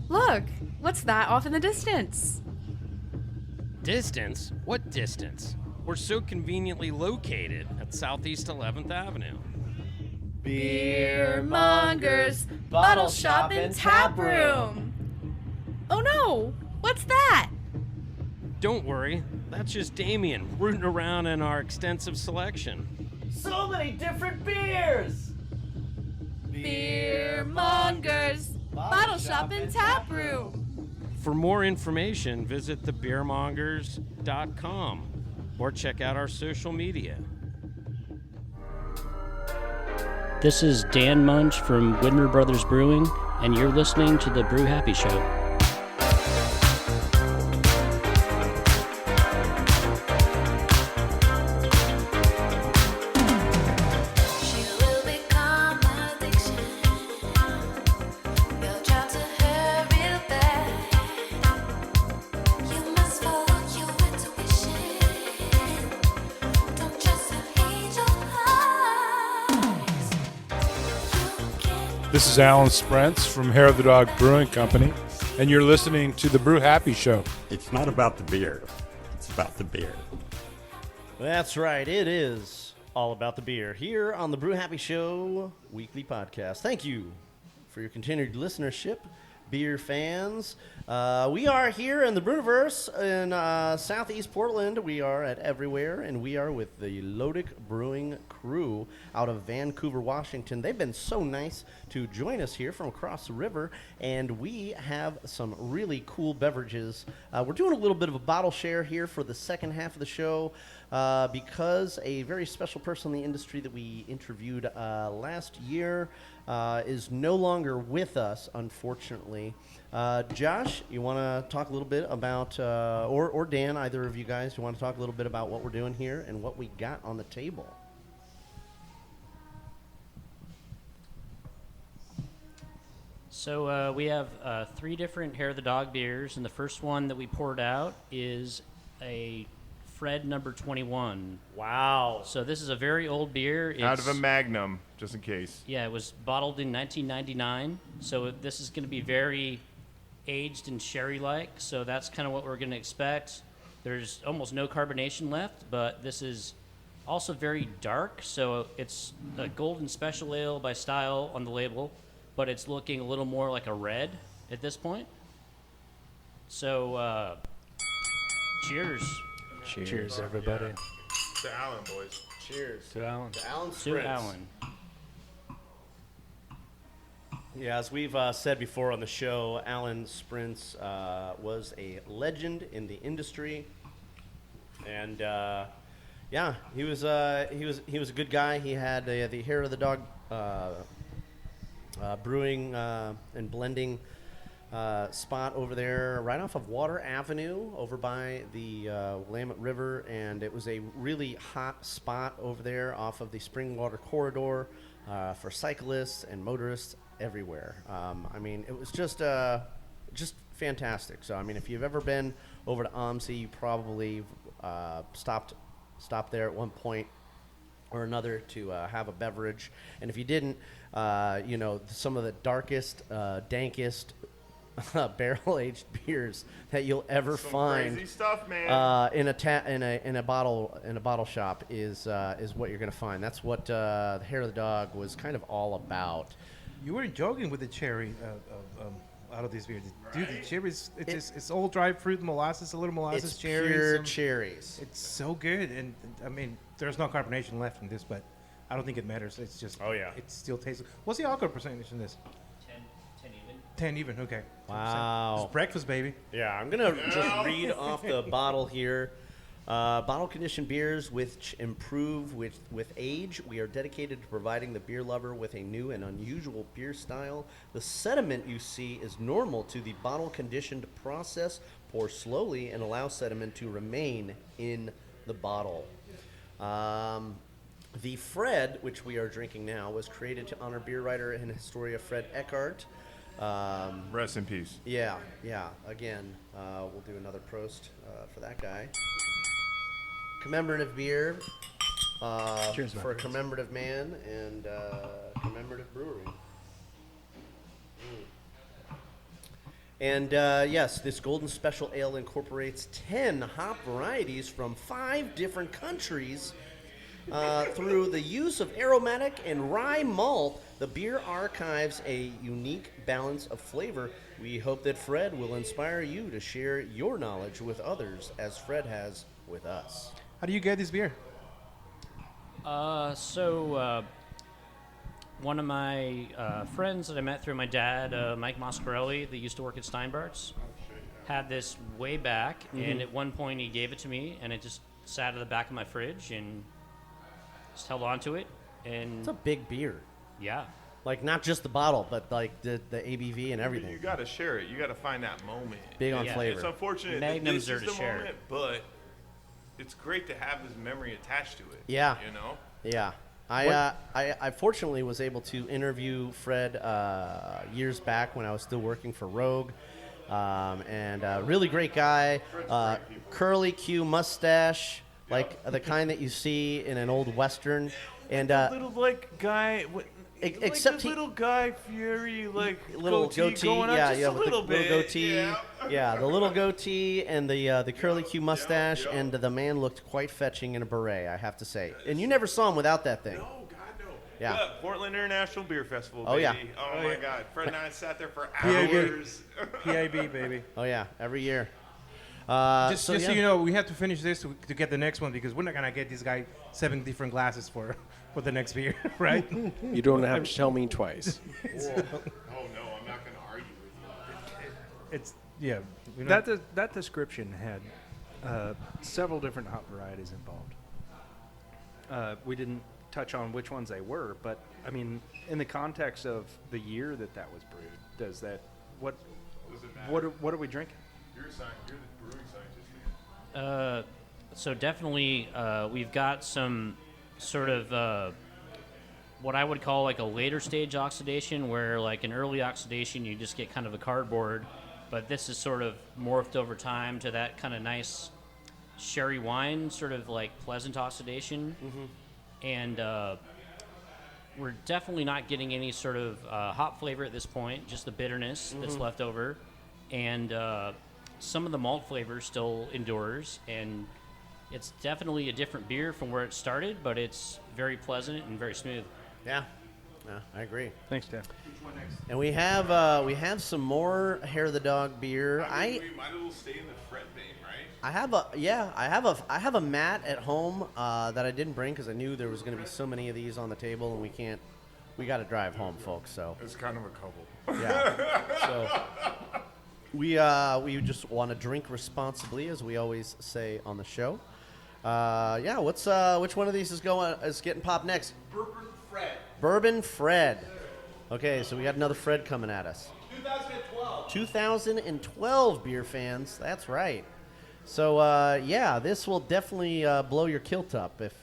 Look, what's that off in the distance? Distance? What distance? We're so conveniently located at Southeast 11th Avenue. Beer mongers, bottle shop and tap room. Oh no, what's that? Don't worry, that's just Damian rooting around in our extensive selection. So many different beers! Beer mongers, bottle shop and tap room. For more information, visit thebeermongers.com or check out our social media. This is Dan Munch from Widmer Brothers Brewing, and you're listening to The Brew Happy Show. This is Alan Sprentz from Hair of the Dog Brewing Company, and you're listening to The Brew Happy Show. It's not about the beer. It's about the beer. That's right. It is all about the beer here on the Brew Happy Show weekly podcast. Thank you for your continued listenership, beer fans. We are here in the Brewniverse in Southeast Portland. We are at Everywhere, and we are with the Lotic Brewing crew out of Vancouver, Washington. They've been so nice to join us here from across the river, and we have some really cool beverages. We're doing a little bit of a bottle share here for the second half of the show because a very special person in the industry that we interviewed last year is no longer with us, unfortunately. Josh, you want to talk a little bit about, or Dan, either of you guys, you want to talk a little bit about what we're doing here and what we got on the table? So we have 3 different Hair of the Dog beers, and the first one that we poured out is a Fred number 21. Wow. So this is a very old beer. out of a Magnum, just in case. Yeah, it was bottled in 1999. So this is going to be very aged and sherry-like. So that's kind of what we're going to expect. There's almost no carbonation left, but this is also very dark. So it's a golden special ale by Style on the label, but it's looking a little more like a red at this point. So cheers. Cheers, everybody. Yeah. To Alan, boys. Cheers. To Alan. To Alan To Spritz. Alan. Yeah, as we've said before on the show, Alan Sprintz was a legend in the industry, and yeah, he was a good guy. He had the Hair of the Dog brewing and blending spot over there, right off of Water Avenue, over by the Willamette River, and it was a really hot spot over there off of the Springwater Corridor for cyclists and motorists everywhere. I mean, it was just fantastic. So, I mean, if you've ever been over to OMSI, you probably stopped there at one point or another to have a beverage. And if you didn't, you know, some of the darkest, dankest barrel-aged beers that you'll ever find crazy stuff, man. in a bottle shop is what you're gonna find. That's what the Hair of the Dog was kind of all about. You weren't joking with the cherry out of these beers. Dude, the cherries, it's all dried fruit, molasses, a little molasses, It's cherries. pure cherries. It's so good. And I mean, there's no carbonation left in this, but I don't think it matters. It's just, oh yeah, it still tastes. What's the alcohol percentage in this? 10 even. 10 even, okay. Wow. It's breakfast, baby. Yeah, I'm going to just read off the bottle here. Bottle conditioned beers which improve with age. We are dedicated to providing the beer lover with a new and unusual beer style. The sediment you see is normal to the bottle conditioned process. Pour slowly and allow sediment to remain in the bottle. The Fred, which we are drinking now, was created to honor beer writer and historian Fred Eckhart. Rest in peace. Yeah. Again, we'll do another prost for that guy. Commemorative beer Cheers, for a commemorative man and commemorative brewery. And yes, this Golden Special Ale incorporates 10 hop varieties from 5 different countries. Through the use of aromatic and rye malt, the beer archives a unique balance of flavor. We hope that Fred will inspire you to share your knowledge with others as Fred has with us. How do you get this beer? One of my friends that I met through my dad, Mike Moscarelli, that used to work at Steinbart's, had this way back, and at one point he gave it to me, and it just sat at the back of my fridge, and just held on to it. And It's a big beer. Yeah. Like, not just the bottle, but like the ABV and everything. You got to share it. You got to find that moment. Big on flavor. It's unfortunate that Magnums this are is to the share. moment, but it's great to have this memory attached to it. Yeah. You know? Yeah. I fortunately was able to interview Fred years back when I was still working for Rogue. And really great guy. Curly Q mustache, like the kind that you see in an old Western. And little, like, guy... except like the little Guy Fieri, like little goatee, going up yeah, just yeah, a with little the bit. little goatee, Yeah. the little goatee and the curly Q mustache, and the man looked quite fetching in a beret, I have to say. And you never saw him without that thing. No, God, no. Yeah. But Portland International Beer Festival, Oh, baby. yeah. Oh, my God. Fred and I sat there for PIB. hours. PIB, baby. Oh yeah, every year. Just so you know, we have to finish this to get the next one because we're not gonna get this guy 7 different glasses for the next beer, right? You don't have to tell me twice. Oh, no, I'm not going to argue with you. It's, yeah. That description had several different hop varieties involved. We didn't touch on which ones they were, but I mean, in the context of the year that was brewed, does that what are we drinking? You're the brewing scientist. So definitely, we've got some sort of what I would call like a later stage oxidation, where like an early oxidation you just get kind of a cardboard, but this is sort of morphed over time to that kind of nice sherry wine, sort of like pleasant oxidation. And we're definitely not getting any sort of hop flavor at this point, just the bitterness that's left over. And some of the malt flavor still endures, and it's definitely a different beer from where it started, but it's very pleasant and very smooth. Yeah, I agree. Thanks, Dan. And we have some more Hair of the Dog beer. We might as well stay in the Fred vein, right? I have a mat at home that I didn't bring because I knew there was going to be so many of these on the table, and we got to drive home, folks. So It's kind of a couple. yeah. So we just want to drink responsibly, as we always say on the show. Which one of these is getting popped next? Bourbon Fred. Okay, so we got another Fred coming at us. 2012 beer fans. That's right. So this will definitely blow your kilt up if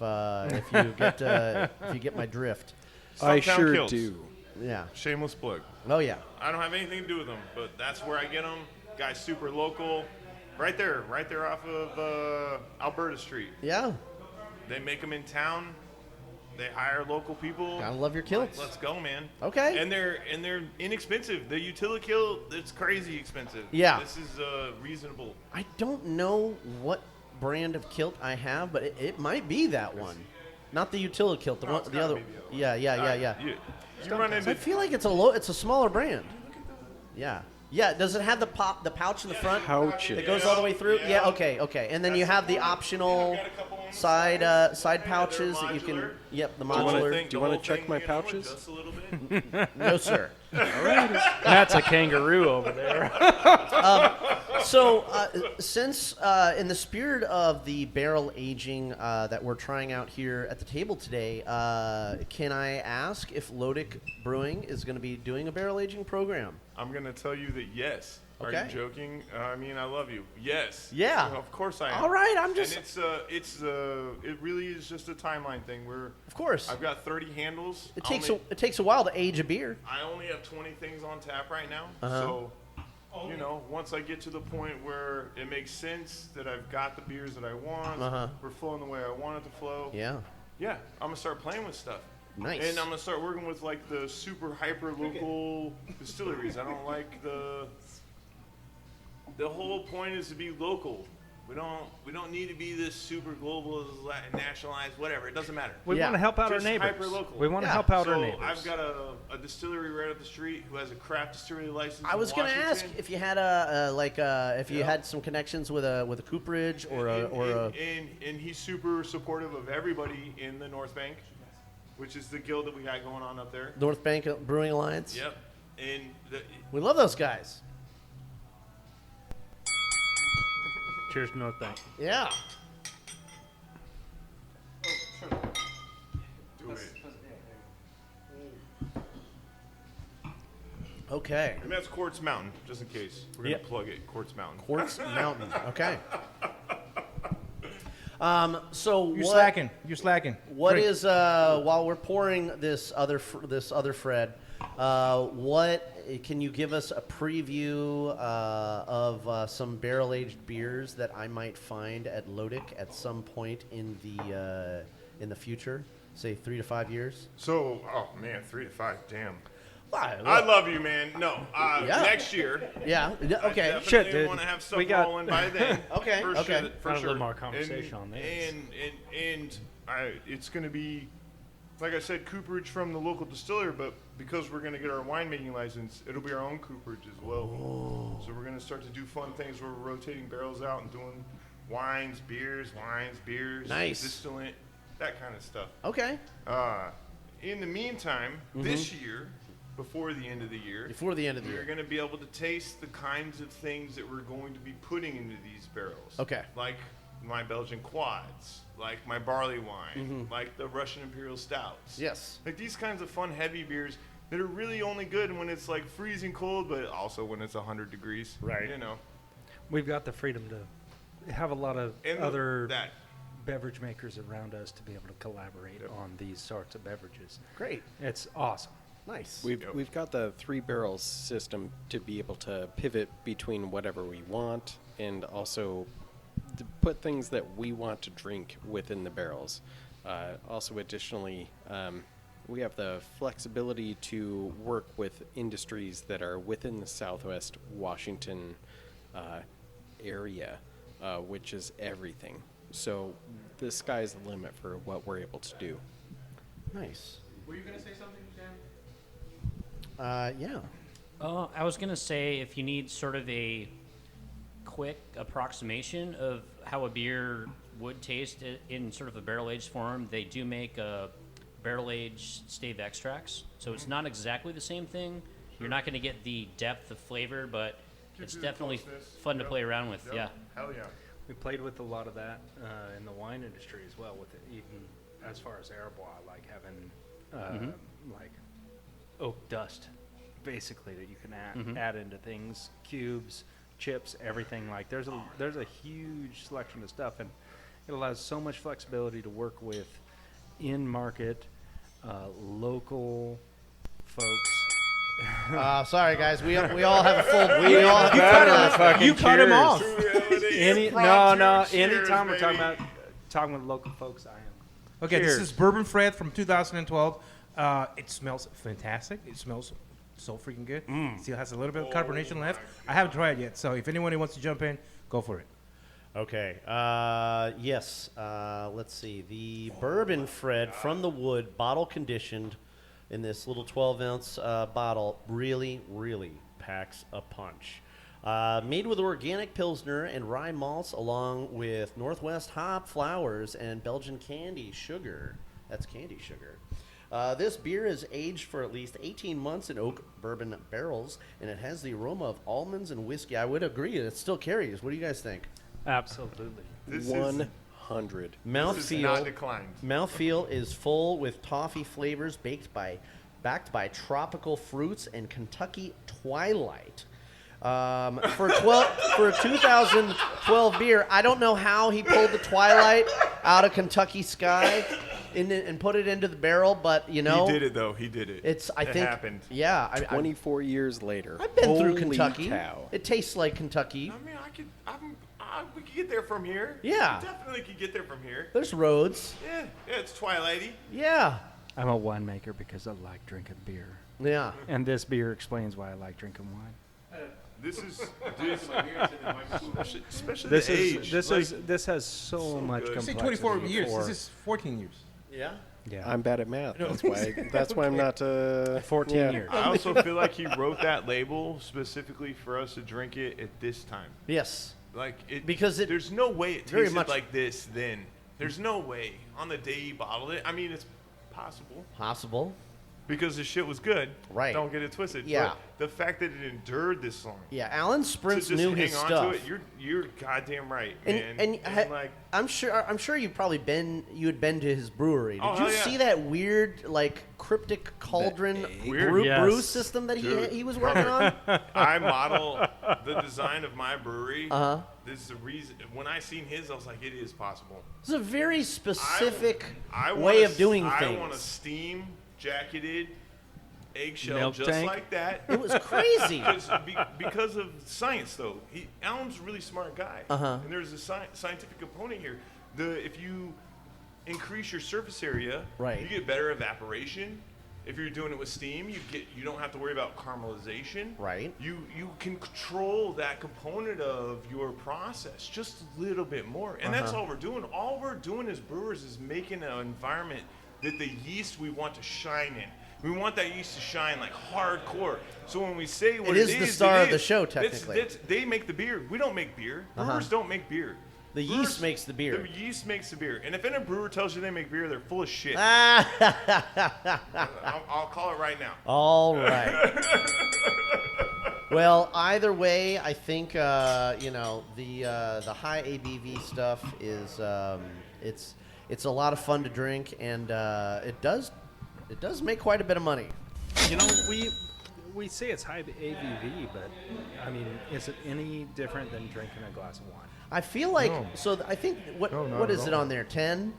you get my drift. I Stumptown sure Kilts. do. Yeah. Shameless plug. Oh yeah. I don't have anything to do with them, but that's where I get them. Guy's super local. Right there off of Alberta Street. Yeah. They make them in town. They hire local people. Gotta love your kilts. Let's go, man. Okay. And they're inexpensive. The utility kilt, it's crazy expensive. Yeah. This is reasonable. I don't know what brand of kilt I have, but it might be that one. Not the utility kilt, the other. Yeah. You run into I feel like it's a smaller brand. Yeah. Yeah, does it have the pouch in the front? Pouches. It goes all the way through? Yeah, okay. And then you have the optional side pouches that you can, the modular. Do you want to check my pouches? Just a little bit. No, sir. All right. That's a kangaroo over there. Since in the spirit of the barrel aging that we're trying out here at the table today, can I ask if Lotic Brewing is going to be doing a barrel aging program? I'm going to tell you that yes. Are Okay. you joking? I mean, I love you. Yes. Yeah. Of course I am. All right, I'm just. And it really is just a timeline thing. Of course. I've got 30 handles. It takes a while to age a beer. I only have 20 things on tap right now. Uh-huh. So, once I get to the point where it makes sense that I've got the beers that I want, we're flowing the way I want it to flow. Yeah. Yeah, I'm gonna start playing with stuff. Nice. And I'm gonna start working with like the super hyper local distilleries. I don't like the whole point is to be local. We don't need to be this super global, nationalized, whatever. It doesn't matter. We want to help out our neighbors. Hyper-local. We want to help out our So neighbors. I've got a distillery right up the street who has a craft distillery license. I was going gonna to ask if you had if you had some connections with a cooperage and he's super supportive of everybody in the North Bank, which is the guild that we got going on up there. North Bank Brewing Alliance. Yep. And we love those guys. Cheers, North Bank. Yeah. Do it. Okay. And that's Quartz Mountain, just in case. We're going to plug it. Quartz Mountain. Quartz Mountain. Okay. So You're slacking. You're slacking. What Drink. is while we're pouring this other Fred? What can you give us a preview of some barrel aged beers that I might find at Lotic at some point in the future, say 3 to 5 years? So, oh man, 3 to 5, damn. I love you, man. No, next year. Yeah. Okay. I definitely want to have stuff rolling by then. Okay. For Okay. Sure, for Have a sure. little more conversation on this. And it's going to be, like I said, cooperage from the local distiller, but because we're going to get our winemaking license, it'll be our own cooperage as well. Oh. So we're going to start to do fun things where we're rotating barrels out and doing wines, beers, Nice. distillant, that kind of stuff. Okay. In the meantime, this year, before the end of the year, we're going to be able to taste the kinds of things that we're going to be putting into these barrels. Okay. Like my Belgian quads, like my barley wine, like the Russian Imperial Stouts. Yes. Like these kinds of fun, heavy beers that are really only good when it's like freezing cold, but also when it's 100 degrees. Right. You know. We've got the freedom to have a lot of And other beverage makers around us to be able to collaborate on these sorts of beverages. Great. It's awesome. Nice. We've got the 3 barrels system to be able to pivot between whatever we want and also to put things that we want to drink within the barrels. Also, additionally, we have the flexibility to work with industries that are within the Southwest Washington area, which is everything. So the sky's the limit for what we're able to do. Nice. Were you going to say something, Sam? Yeah. I was going to say if you need sort of a quick approximation of how a beer would taste in sort of a barrel-aged form, they do make barrel-aged stave extracts. So it's not exactly the same thing. You're not going to get the depth of flavor, but it's definitely fun to play around with. Yeah. Hell yeah. We played with a lot of that in the wine industry as well, with it, even as far as Arbois, like having like oak dust, basically, that you can add into things, cubes, chips, everything. Like there's a huge selection of stuff, and it allows so much flexibility to work with in market, local folks. Sorry, guys. We all have a full. You cut him off. No. Anytime we're talking with local folks, I am. Okay, Cheers. this is Bourbon Fred from 2012. It smells fantastic. It smells so freaking good. Still has a little bit of carbonation left. I haven't tried it yet, so if anyone wants to jump in, go for it. Okay. Yes. Let's see. The Bourbon Fred from the wood, bottle conditioned, in this little 12-ounce bottle, really, really packs a punch. Made with organic Pilsner and rye malts, along with Northwest hop, flowers, and Belgian candy sugar. That's candy sugar. This beer is aged for at least 18 months in oak bourbon barrels, and it has the aroma of almonds and whiskey. I would agree. It still carries. What do you guys think? Absolutely. 100. This is not declined. Mouthfeel is full with toffee flavors backed by tropical fruits and Kentucky Twilight. For 2012 beer, I don't know how he pulled the Twilight out of Kentucky Sky and put it into the barrel, but you know he did it though. He did it. It happened. Yeah, 24 years later. I've been through Holy Kentucky. Cow. It tastes like Kentucky. I mean, we could get there from here. Yeah. We definitely could get there from here. There's roads. Yeah, it's Twilighty. Yeah. I'm a winemaker because I like drinking beer. Yeah. And this beer explains why I like drinking wine. This is especially This the is age. this has so much good. You say complexity. 24 years. for- This is 14 years. Yeah. Yeah. I'm bad at math. No. That's why I'm not 14 yeah. years. I also feel like he wrote that label specifically for us to drink it at this time. Yes. Like it Because it there's no way it very tasted much- like this then. There's no way on the day he bottled it. I mean, it's possible because the shit was good. Right. Don't get it twisted. Yeah. But the fact that it endured this long. Yeah, Alan Sprints to just knew hang his on stuff. To it, you're goddamn right, And, man. and I'm sure you had been to his brewery. Did Oh, you hell yeah. see that weird like cryptic cauldron Weird. brew Yes. system that Dude. he was working on? I model the design of my brewery. Uh-huh. This is the reason. When I seen his, I was like, it is possible. It's a very specific I way want of doing I things. want a steam jacketed eggshell Milk just tank? like that. It was crazy. because of science, though. Alan's a really smart guy. Uh-huh. And there's a scientific component here. If you increase your surface area, Right. you get better evaporation. If you're doing it with steam, you don't have to worry about caramelization. Right. You can control that component of your process just a little bit more. And that's all we're doing. All we're doing as brewers is making an environment that the yeast we want to shine in. We want that yeast to shine like hardcore. So when we say what It is the star of the show, technically. They make the beer. We don't make beer. Brewers don't make beer. The yeast makes the beer. The yeast makes the beer. And if any brewer tells you they make beer, they're full of shit. I'll call it right now. All right. Well, either way, I think the high ABV stuff is it's a lot of fun to drink, and it does make quite a bit of money. You know, we say it's high ABV, but I mean, is it any different than drinking a glass of wine? I feel like No. I think what not is at it all. on there? 10?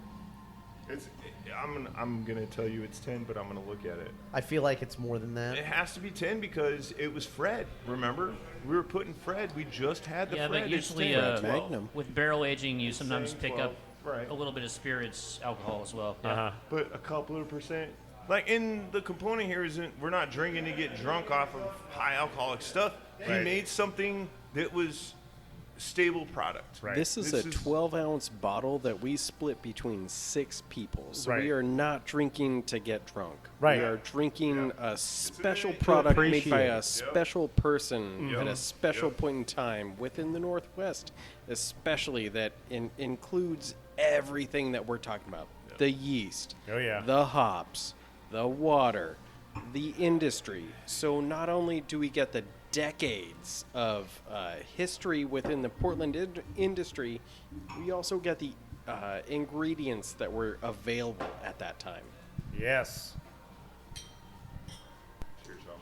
I'm gonna tell you it's 10, but I'm gonna look at it. I feel like it's more than that. It has to be 10 because it was Fred. Remember, we were putting Fred. We just had the Yeah, Fred. but It's usually 10. Magnum. with barrel aging, you sometimes Same pick 12, up right. a little bit of spirits alcohol as well. Yeah. But a couple of percent. Like, in the component here isn't we're not drinking to get drunk off of high alcoholic stuff. He made something that was stable product. This is a 12-ounce bottle that we split between 6 people. So we are not drinking to get drunk. Right. We are drinking a special product made by a special person at a special point in time within the Northwest, especially that includes everything that we're talking about. The yeast, the hops, the water, the industry. So not only do we get the decades of history within the Portland industry, we also get the ingredients that were available at that time. Yes. Cheers, y'all.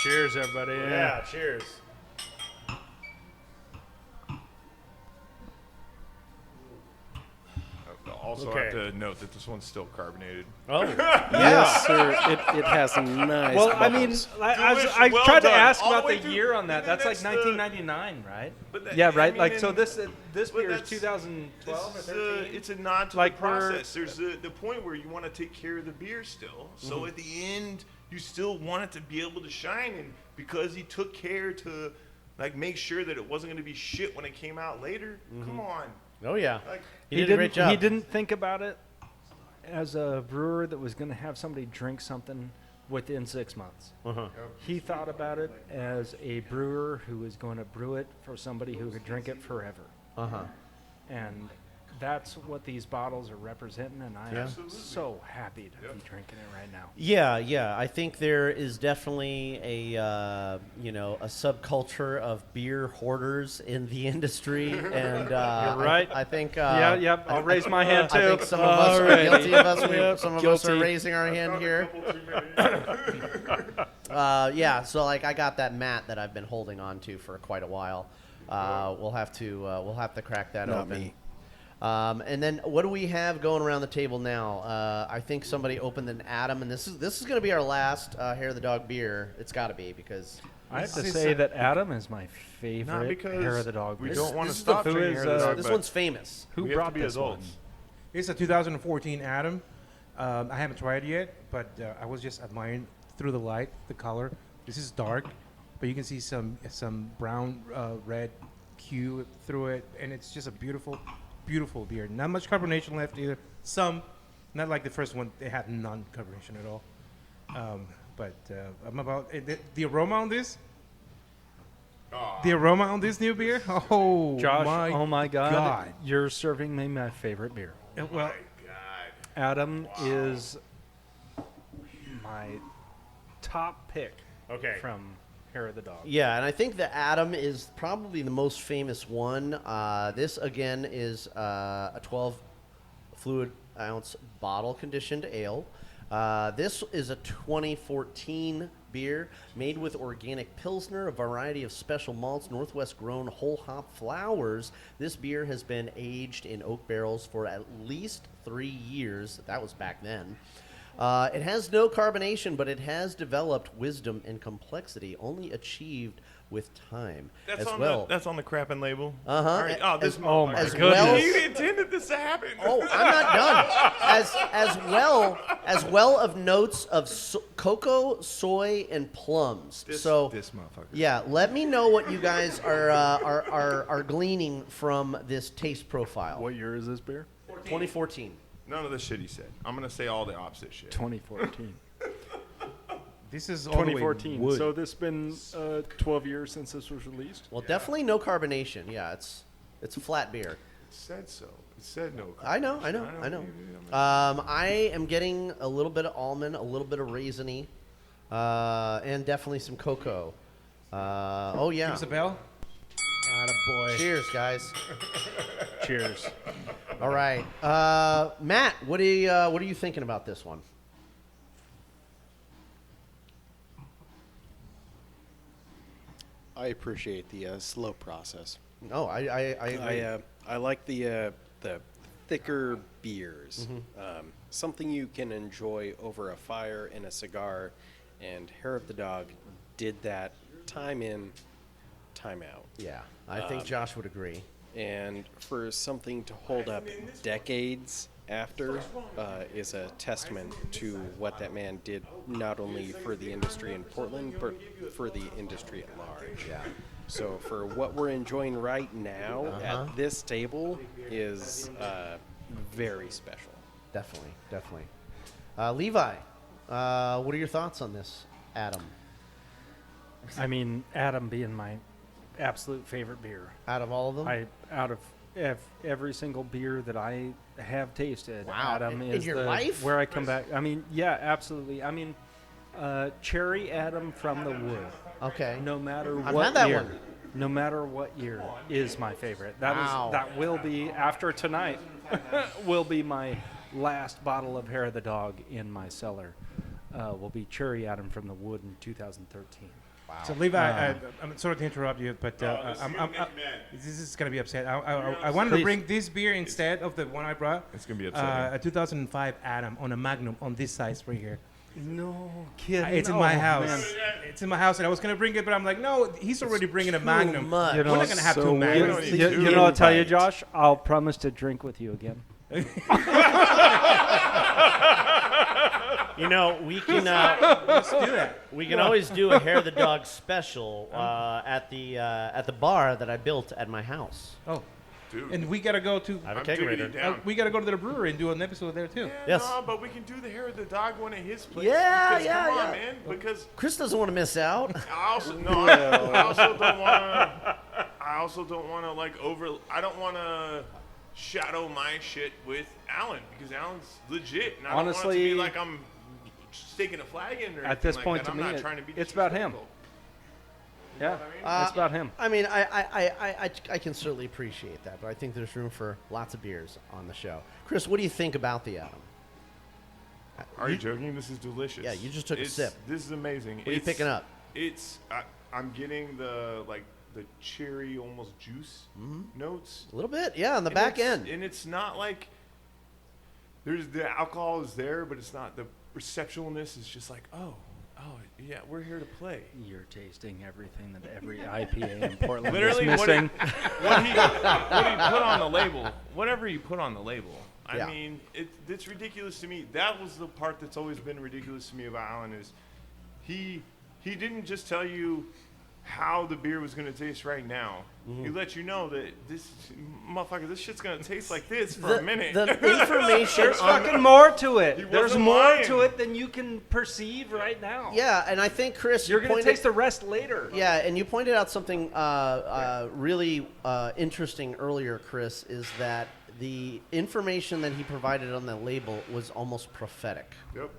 Cheers, everybody. Yeah, cheers. Also, I have to note that this one's still carbonated. Oh. Yes, sir. It has nice Well, I mean, bubbles. I Well tried to done. ask All the about way the through. year on that. And That's like that's the- 1999, right? But that- Yeah, I right. mean, Like, so and- this but beer is that's- 2012 or 13. It's a nod to Like, the process. There's the point where you want to take care of the beer still. So at the end, you still want it to be able to shine. And because he took care to like make sure that it wasn't going to be shit when it came out later, come on. Oh, yeah. Like, He did a great job. He didn't think about it as a brewer that was going to have somebody drink something within 6 months. He thought about it as a brewer who was going to brew it for somebody who could drink it forever. And that's what these bottles are representing, and I am so happy to be drinking it right now. Yeah. I think there is definitely a subculture of beer hoarders in the industry, and You're right. I think I'll raise my hand too. I think some of us are Alrighty. guilty of us. Yep, Some of us are guilty. raising our hand here. Yeah, so like I got that mat that I've been holding on to for quite a while. We'll have to crack that Not open. me. And then what do we have going around the table now? I think somebody opened an Adam, and this is going to be our last Hair of the Dog beer. It's got to be because I have to say that Adam is my favorite Not because Hair of the Dog. we beer. don't want to this is stop the- drinking who Hair of the is, Dog, this but one's famous. Who we have brought to be this adults. one? It's a 2014 Adam. I haven't tried it yet, but I was just admiring through the light, the color. This is dark, but you can see some brown, red hue through it, and it's just a beautiful, beautiful beer. Not much carbonation left either. Some, not like the first one, they had none carbonation at all. But I'm about the aroma on this. The aroma on this new beer. Oh, Josh, my oh my God, God. you're serving me my favorite beer. Well, Adam is my top pick. Okay. From Hair of the Dog. Yeah, and I think the Adam is probably the most famous one. This again is a 12 fluid ounce bottle conditioned ale. This is a 2014 beer made with organic Pilsner, a variety of special malts, Northwest grown whole hop flowers. This beer has been aged in oak barrels for at least 3 years. That was back then. It has no carbonation, but it has developed wisdom and complexity, only achieved with time. That's as on well. that's on the crapping label. Uh-huh. All right. Oh, this Oh my as goodness. well. You intended this to happen. Oh, I'm not done. As well of notes of cocoa, soy, and plums. This motherfucker. Yeah, let me know what you guys are gleaning from this taste profile. What year is this beer? 2014. None of the shit he said. I'm gonna say all the opposite shit. 2014. this is all the way 2014. wood. So this been 12 years since this was released. Well, definitely no carbonation. Yeah, it's a flat beer. It said so. It said no. I know. I am getting a little bit of almond, a little bit of raisiny, and definitely some cocoa. Oh yeah. Give us a bell. Attaboy. Cheers, guys. Cheers. All right, Matt. What are you thinking about this one? I appreciate the slow process. Oh, I agree. I like the thicker beers. Something you can enjoy over a fire and a cigar, and Hair of the Dog did that time in, time out. Yeah, I think Josh would agree. And for something to hold up decades after is a testament to what that man did, not only for the industry in Portland, but for the industry at large. Yeah. So for what we're enjoying right now at this table is very special. Definitely. Levi, what are your thoughts on this, Adam? I mean, Adam being my absolute favorite beer. Out of all of them? Out of every single beer that I have tasted, Wow. Adam In is your life? where I come back. I mean, yeah, absolutely. I mean, Cherry Adam from the Wood. Okay. No matter I've what had that year, one. no matter what year, is my favorite. Wow. That will be after tonight. Will be my last bottle of Hair of the Dog in my cellar. Will be Cherry Adam from the Wood in 2013. Wow. So Levi, I'm sorry to interrupt you, but this is gonna be upset. I wanted to bring this beer instead of the one I brought. It's gonna be upsetting. A 2005 Adam on a Magnum on this size right here. No kidding. It's in my house. It's in my house, and I was gonna bring it, but I'm like, no, he's already bringing a Magnum. much. We're not gonna have two Magnums. You know, I'll tell you, Josh. I'll promise to drink with you again. You know, we can Let's do that. we can always do a Hair of the Dog special at the bar that I built at my house. Oh, Dude. and we gotta go to. I have a I'm digging you kegerator. down. We gotta go to the brewery and do an episode there too. Yes. No, but we can do the Hair of the Dog one at his place. Yeah, because, yeah, come on, yeah. man. Because Chris doesn't want to miss out. I also I also don't want to like I don't want to shadow my shit with Alan because Alan's legit. And I don't want it to Honestly, be like I'm staking a flag in or At this anything point, like to that. me, I'm not trying to be it's about him. disrespectful. Yeah, it's about him. I mean, I can certainly appreciate that, but I think there's room for lots of beers on the show. Chris, what do you think about the Adam? Are you joking? This is delicious. Yeah, you just took a sip. This is amazing. What are you picking up? I'm getting the cherry, almost juice notes. A little bit, yeah, on the back end. And it's not like the alcohol is there, but it's not, the perceptualness is just like, oh yeah, we're here to play. You're tasting everything that every IPA in Portland Literally, is missing. what he put on the label, whatever you put on the label. Yeah. I mean, it's ridiculous to me. That was the part that's always been ridiculous to me about Alan is he didn't just tell you how the beer was going to taste right now. He let you know that this shit's going to taste like this for a minute. The information There's fucking more to it. He There's wasn't more lying. to it than you can perceive right now. Yeah, and I think, Chris, You're going to taste the rest later. Yeah, and you pointed out something really interesting earlier, Chris, is that the information that he provided on the label was almost prophetic. Yep.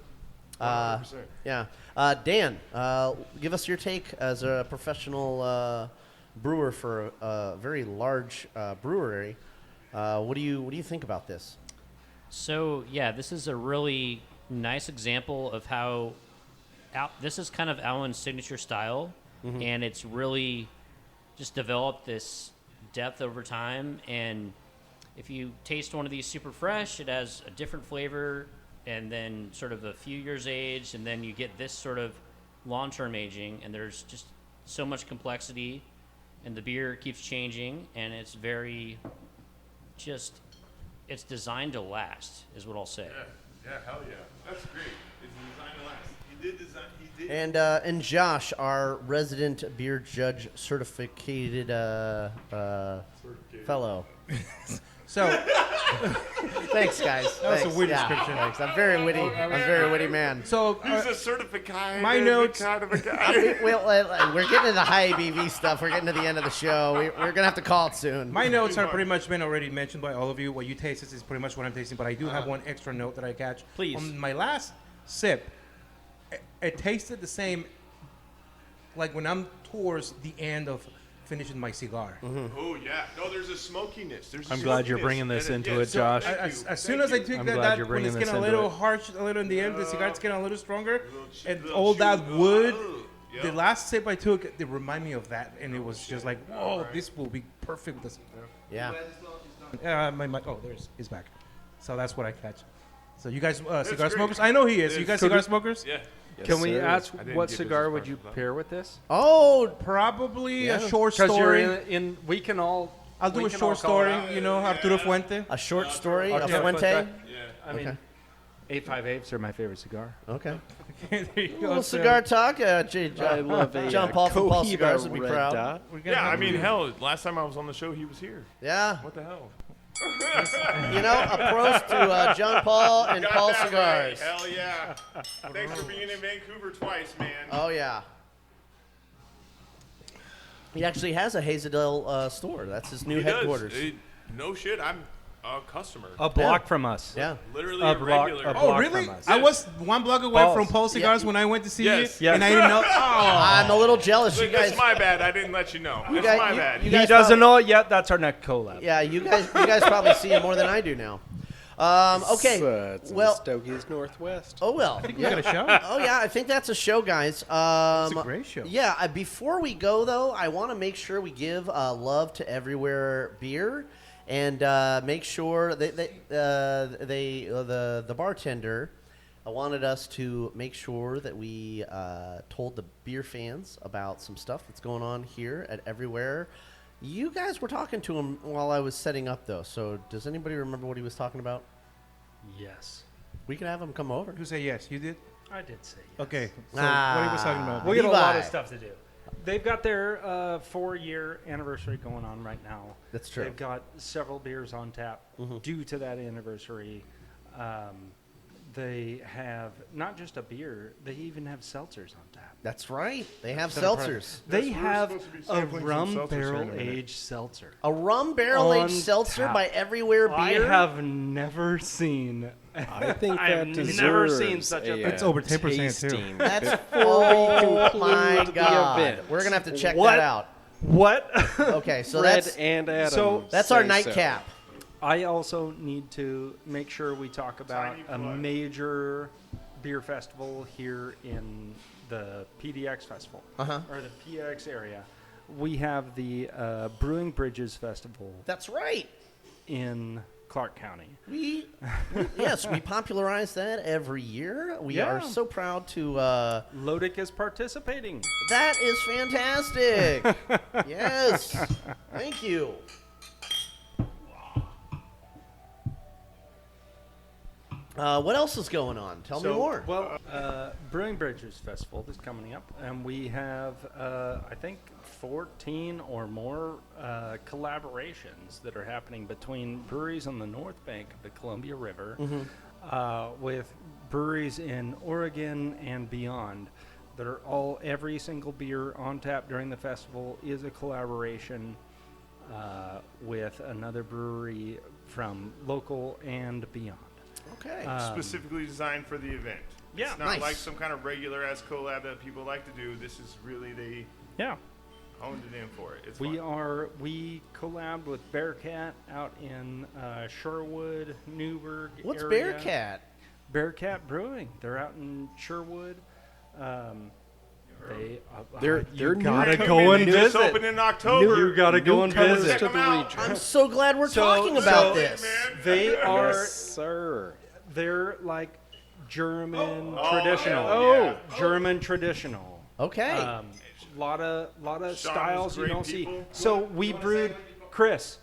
100%. Yeah. Dan, give us your take as a professional brewer for a very large brewery. What do you think about this? So yeah, this is a really nice example of how this is kind of Alan's signature style, and it's really just developed this depth over time. And if you taste one of these super fresh, it has a different flavor, and then sort of a few years aged, and then you get this sort of long-term aging, and there's just so much complexity, and the beer keeps changing, and it's very it's designed to last, is what I'll say. Yeah, hell yeah. That's great. It's designed to last. He did. And Josh, our resident beer judge certificated fellow. So, thanks, guys. That was Thanks. a weird Yeah, description. Thanks. I'm very witty. I'm a very witty man. So He's a certified my notes. kind of a guy. We're getting into high ABV stuff. We're getting to the end of the show. We're gonna have to call it soon. My notes are pretty much been already mentioned by all of you. What you taste is pretty much what I'm tasting, but I do have one extra note that I catch. Please. On my last sip, it tasted the same, like when I'm towards the end of finishing my cigar. Oh yeah. No, there's a smokiness. I'm glad you're bringing this into it, Josh. As soon as I took I'm that, glad you're when it's bringing getting a this little into it. harsh, a little in the end, the cigar's getting a little stronger, and little all that chew. wood. Yep. The last sip I took, it reminded me of that, and it was just like, whoa, this will be perfect with this. Yeah. He's back. So that's what I catch. So you guys, cigar great. smokers? I know he is. You guys cigar smokers? Yeah. Can we ask I didn't what get cigar business would you cards, pair with this? Oh, Probably Yeah. a short Because you're story. we can all. I'll do we a can short all call it story, out. you know, Arturo Fuente. a short story, a Arturo Fuente. Fuente. I Okay. mean, 858s are my favorite cigar. Okay. There you A go. little So- cigar talk. I love a John Paul from Paul Cohiba Cigars would be Red proud. Dot. we're gonna Yeah, I have mean, to- hell, last time I was on the show, he was here. Yeah. What the hell? You know, a prost to John Paul and Got Paul that Cigars. right. Hell yeah. Thanks for being in Vancouver twice, man. Oh yeah. He actually has a Hazelden store. That's his new He does. headquarters. No shit, I'm a customer. A block from us. Yeah. Literally A a block- regular. a Oh, block really? from us. I was one block away Paul's. from Paul Cigars when I went to see Yes. you, Yes. and I didn't know. Oh, I'm a little jealous. You That's guys. my bad. I didn't let you know. It's guys- my you- bad. you He guys doesn't probably- know it yet. That's our next collab. Yeah, you guys probably see him more than I do now. Okay. It's in Well. Stokey's Northwest. Oh well. I think we got a show. Oh yeah, I think that's a show, guys. It's a great show. Yeah. Before we go though, I want to make sure we give love to Everywhere Beer, and make sure the bartender wanted us to make sure that we told the beer fans about some stuff that's going on here at Everywhere. You guys were talking to him while I was setting up though. So does anybody remember what he was talking about? Yes. We can have him come over. Who say yes? You did. I did say yes. Okay. So what he was talking about? We got a lot of Levi. stuff to do. They've got their 4-year anniversary going on right now. That's true. They've got several beers on tap due to that anniversary. They have not just a beer; they even have seltzers on tap. That's right. They have seltzers. They Yes, we're have supposed to be a sampling some rum seltzers here in a minute. barrel-aged seltzer. A rum barrel-aged On seltzer tap. by Everywhere Beer. I have never seen. I think I that have deserves never seen such a. It's over 10% too. tasting That's before we oh conclude my the god. event. We're gonna have to check What? that out. What? Okay, so Fred that's and Adam. So that's our say nightcap. I also need to make sure we talk about a major beer festival here in the PDX festival, or the PDX area. We have the Brewing Bridges Festival. That's right. In Clark County. Yes, we popularize that every year. We are so proud to... Lotic is participating. That is fantastic. Yes. Thank you. What else is going on? Tell me more. Well, Brewing Bridges Festival is coming up, and we have, I think, 14 or more collaborations that are happening between breweries on the north bank of the Columbia River with breweries in Oregon and beyond that are every single beer on tap during the festival is a collaboration with another brewery from local and beyond. Okay. Specifically designed for the event. Yeah. It's not like some kind of regular ass collab that people like to do. This is really honed it in for it. It's we fun. We collabed with Bearcat out in Sherwood, Newburgh What's area. Bearcat? Bearcat Brewing. They're out in Sherwood. They're gotta go and visit. It's open in October. You gotta go and visit. To the region. I'm so glad we're talking about this. They are, Yes, sir. they're like German traditional. German traditional. Okay. Lot of styles you great don't people. see. So we brewed, Chris,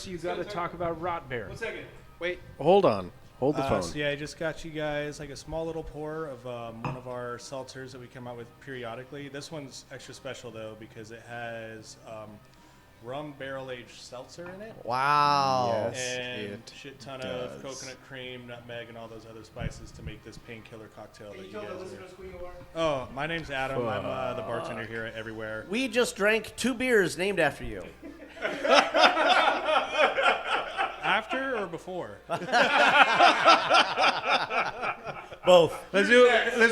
you got to talk about Rot Bear. 1 second. Wait, hold on. Hold the phone. So yeah, I just got you guys like a small little pour of one of our seltzers that we come out with periodically. This one's extra special though because it has rum barrel-aged seltzer in it. Wow. Yes, And it shit ton does. of coconut cream, nutmeg, and all those other spices to make this painkiller cocktail that you guys are. Oh, my name's Adam. I'm the bartender here at Everywhere. We just drank 2 beers named after you. After or before? Both. Let's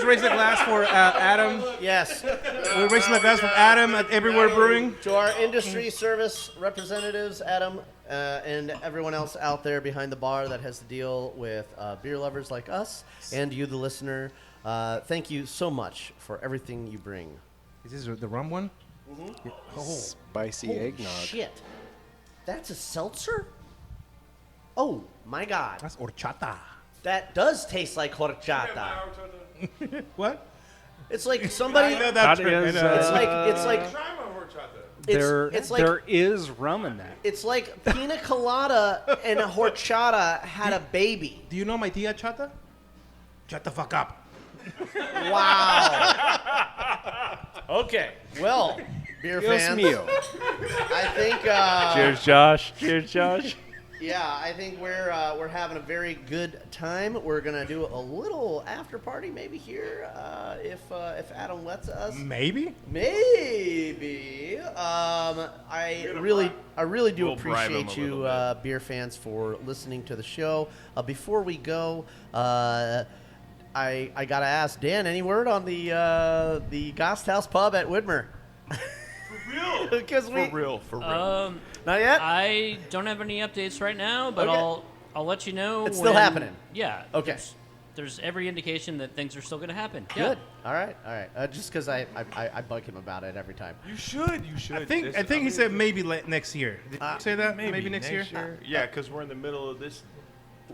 raise the glass for Adam. Yes. We're raising the glass for Adam at Everywhere Brewing. To our industry service representatives, Adam, and everyone else out there behind the bar that has to deal with beer lovers like us, and you, the listener, thank you so much for everything you bring. Is this the rum one? Mm-hmm. Spicy Holy eggnog. shit. That's a seltzer? Oh, my God. That's horchata. That does taste like horchata. What? It's like somebody... That is, it's like... It's like there is rum in that. It's like pina colada and a horchata had a baby. Do you know my tia Chata? Shut the fuck up. Wow. Okay. Well, beer Dios fans. mío. I think. Cheers, Josh. Cheers, Josh. Yeah, I think we're having a very good time. We're gonna do a little after party maybe here, if Adam lets us. Maybe. Maybe. I really do We'll bribe him appreciate a you, little beer fans, for listening to the show. Before we go, I gotta ask Dan, any word on the Gasthaus Pub at Widmer? For real. Not yet? I don't have any updates right now, but Okay. I'll let you know. It's still happening? Yeah. Okay. There's every indication that things are still going to happen. Good. All right. Just because I bug him about it every time. You should. I think he said maybe next year. Did you say that? Maybe next year? Yeah, because we're in the middle of this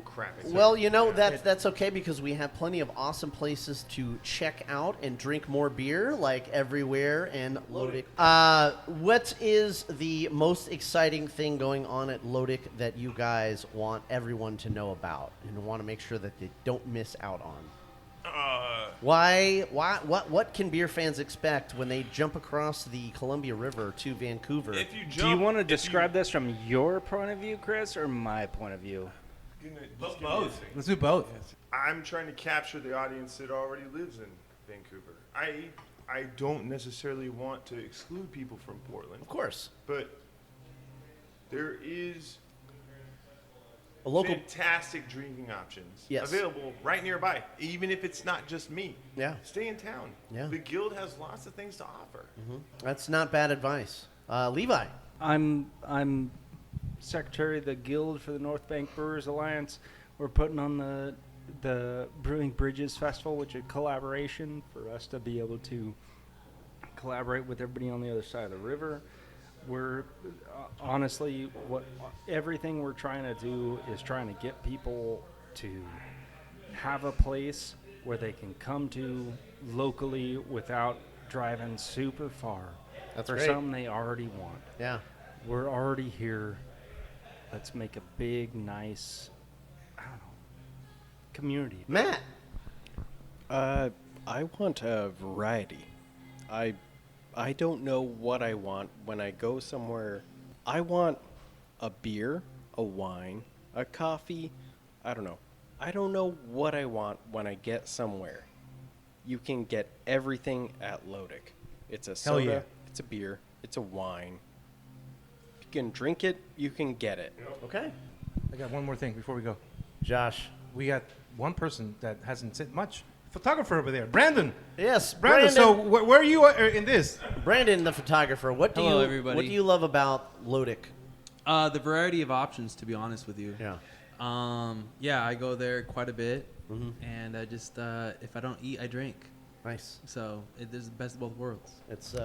crap. Well, that's okay because we have plenty of awesome places to check out and drink more beer, like Everywhere and Lotic. What is the most exciting thing going on at Lotic that you guys want everyone to know about and want to make sure that they don't miss out on? What can beer fans expect when they jump across the Columbia River to Vancouver? Do you want to describe this from your point of view, Chris, or my point of view? Both. Let's do both. I'm trying to capture the audience that already lives in Vancouver. I don't necessarily want to exclude people from Portland. Of course. But there is a local fantastic drinking options Yes. available right nearby, even if it's not just me. Yeah. Stay in town. Yeah. The Guild has lots of things to offer. That's not bad advice. Levi. I'm secretary of the Guild for the North Bank Brewers Alliance. We're putting on the Brewing Bridges Festival, which is a collaboration for us to be able to collaborate with everybody on the other side of the river. We're honestly, everything we're trying to do is trying to get people to have a place where they can come to locally without driving super far. That's for great. something they already want. Yeah. We're already here. Let's make a big, nice, I don't know, community. Matt. I want a variety. I don't know what I want when I go somewhere. I want a beer, a wine, a coffee. I don't know. I don't know what I want when I get somewhere. You can get everything at Lotic. It's a soda, yeah. it's a beer, it's a wine. If you can drink it, you can get it. Okay. I got one more thing before we go. Josh. We got one person that hasn't said much. Photographer over there, Brandon. Yes, Brandon. So where are you in this? Brandon, the photographer. What do Hello, you everybody. What do you love about Lotic? The variety of options, to be honest with you. Yeah. Yeah, I go there quite a bit, Mhm. and I just if I don't eat, I drink. Nice. So it is the best of both worlds. It's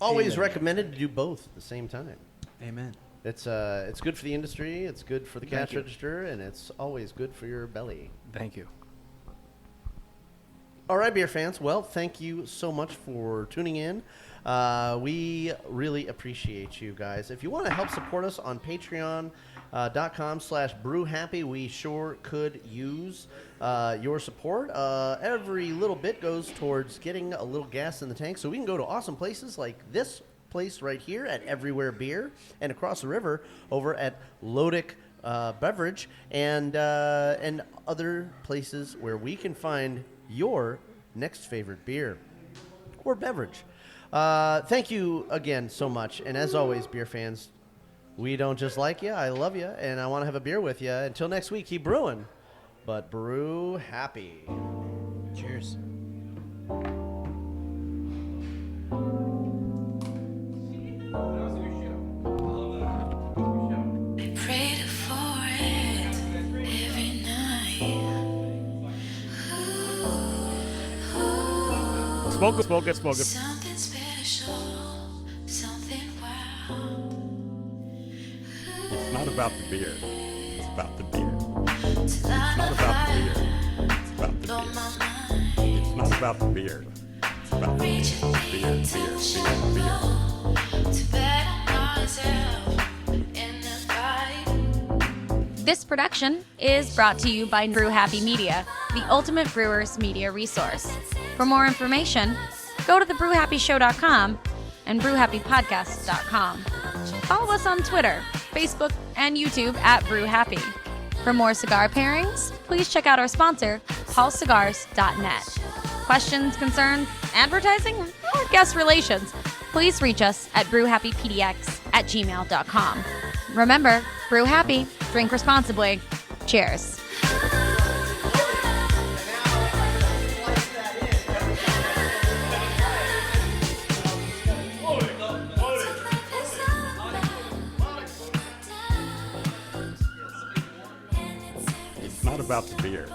always recommended to do both at the same time. Amen. It's good for the industry. It's good for the Thank cash you. register, and it's always good for your belly. Thank you. All right, beer fans. Well, thank you so much for tuning in. We really appreciate you guys. If you want to help support us on patreon.com/brewhappy, we sure could use your support. Every little bit goes towards getting a little gas in the tank so we can go to awesome places like this place right here at Everywhere Beer and across the river over at Lotic Beverage and other places where we can find your next favorite beer or beverage. Thank you again so much. And as always, beer fans, we don't just like you, I love you, and I want to have a beer with you. Until next week, keep brewing, but brew happy. Cheers. Smoke it, smoke it, smoke it. Something special, something wow. It's not about the beer. It's about the beer. It's not about the beer. It's about the beer. It's not about the beer. It's about the beer, beer. To bet on myself in the fight. This production is brought to you by Brew Happy Media, the ultimate brewers media resource. For more information, go to thebrewhappyshow.com and brewhappypodcast.com. Follow us on Twitter, Facebook, and YouTube at Brew Happy. For more cigar pairings, please check out our sponsor, paulcigars.net. Questions, concerns, advertising, or guest relations, please reach us at brewhappypdx@gmail.com. Remember, brew happy, drink responsibly. Cheers. It's not about the beer.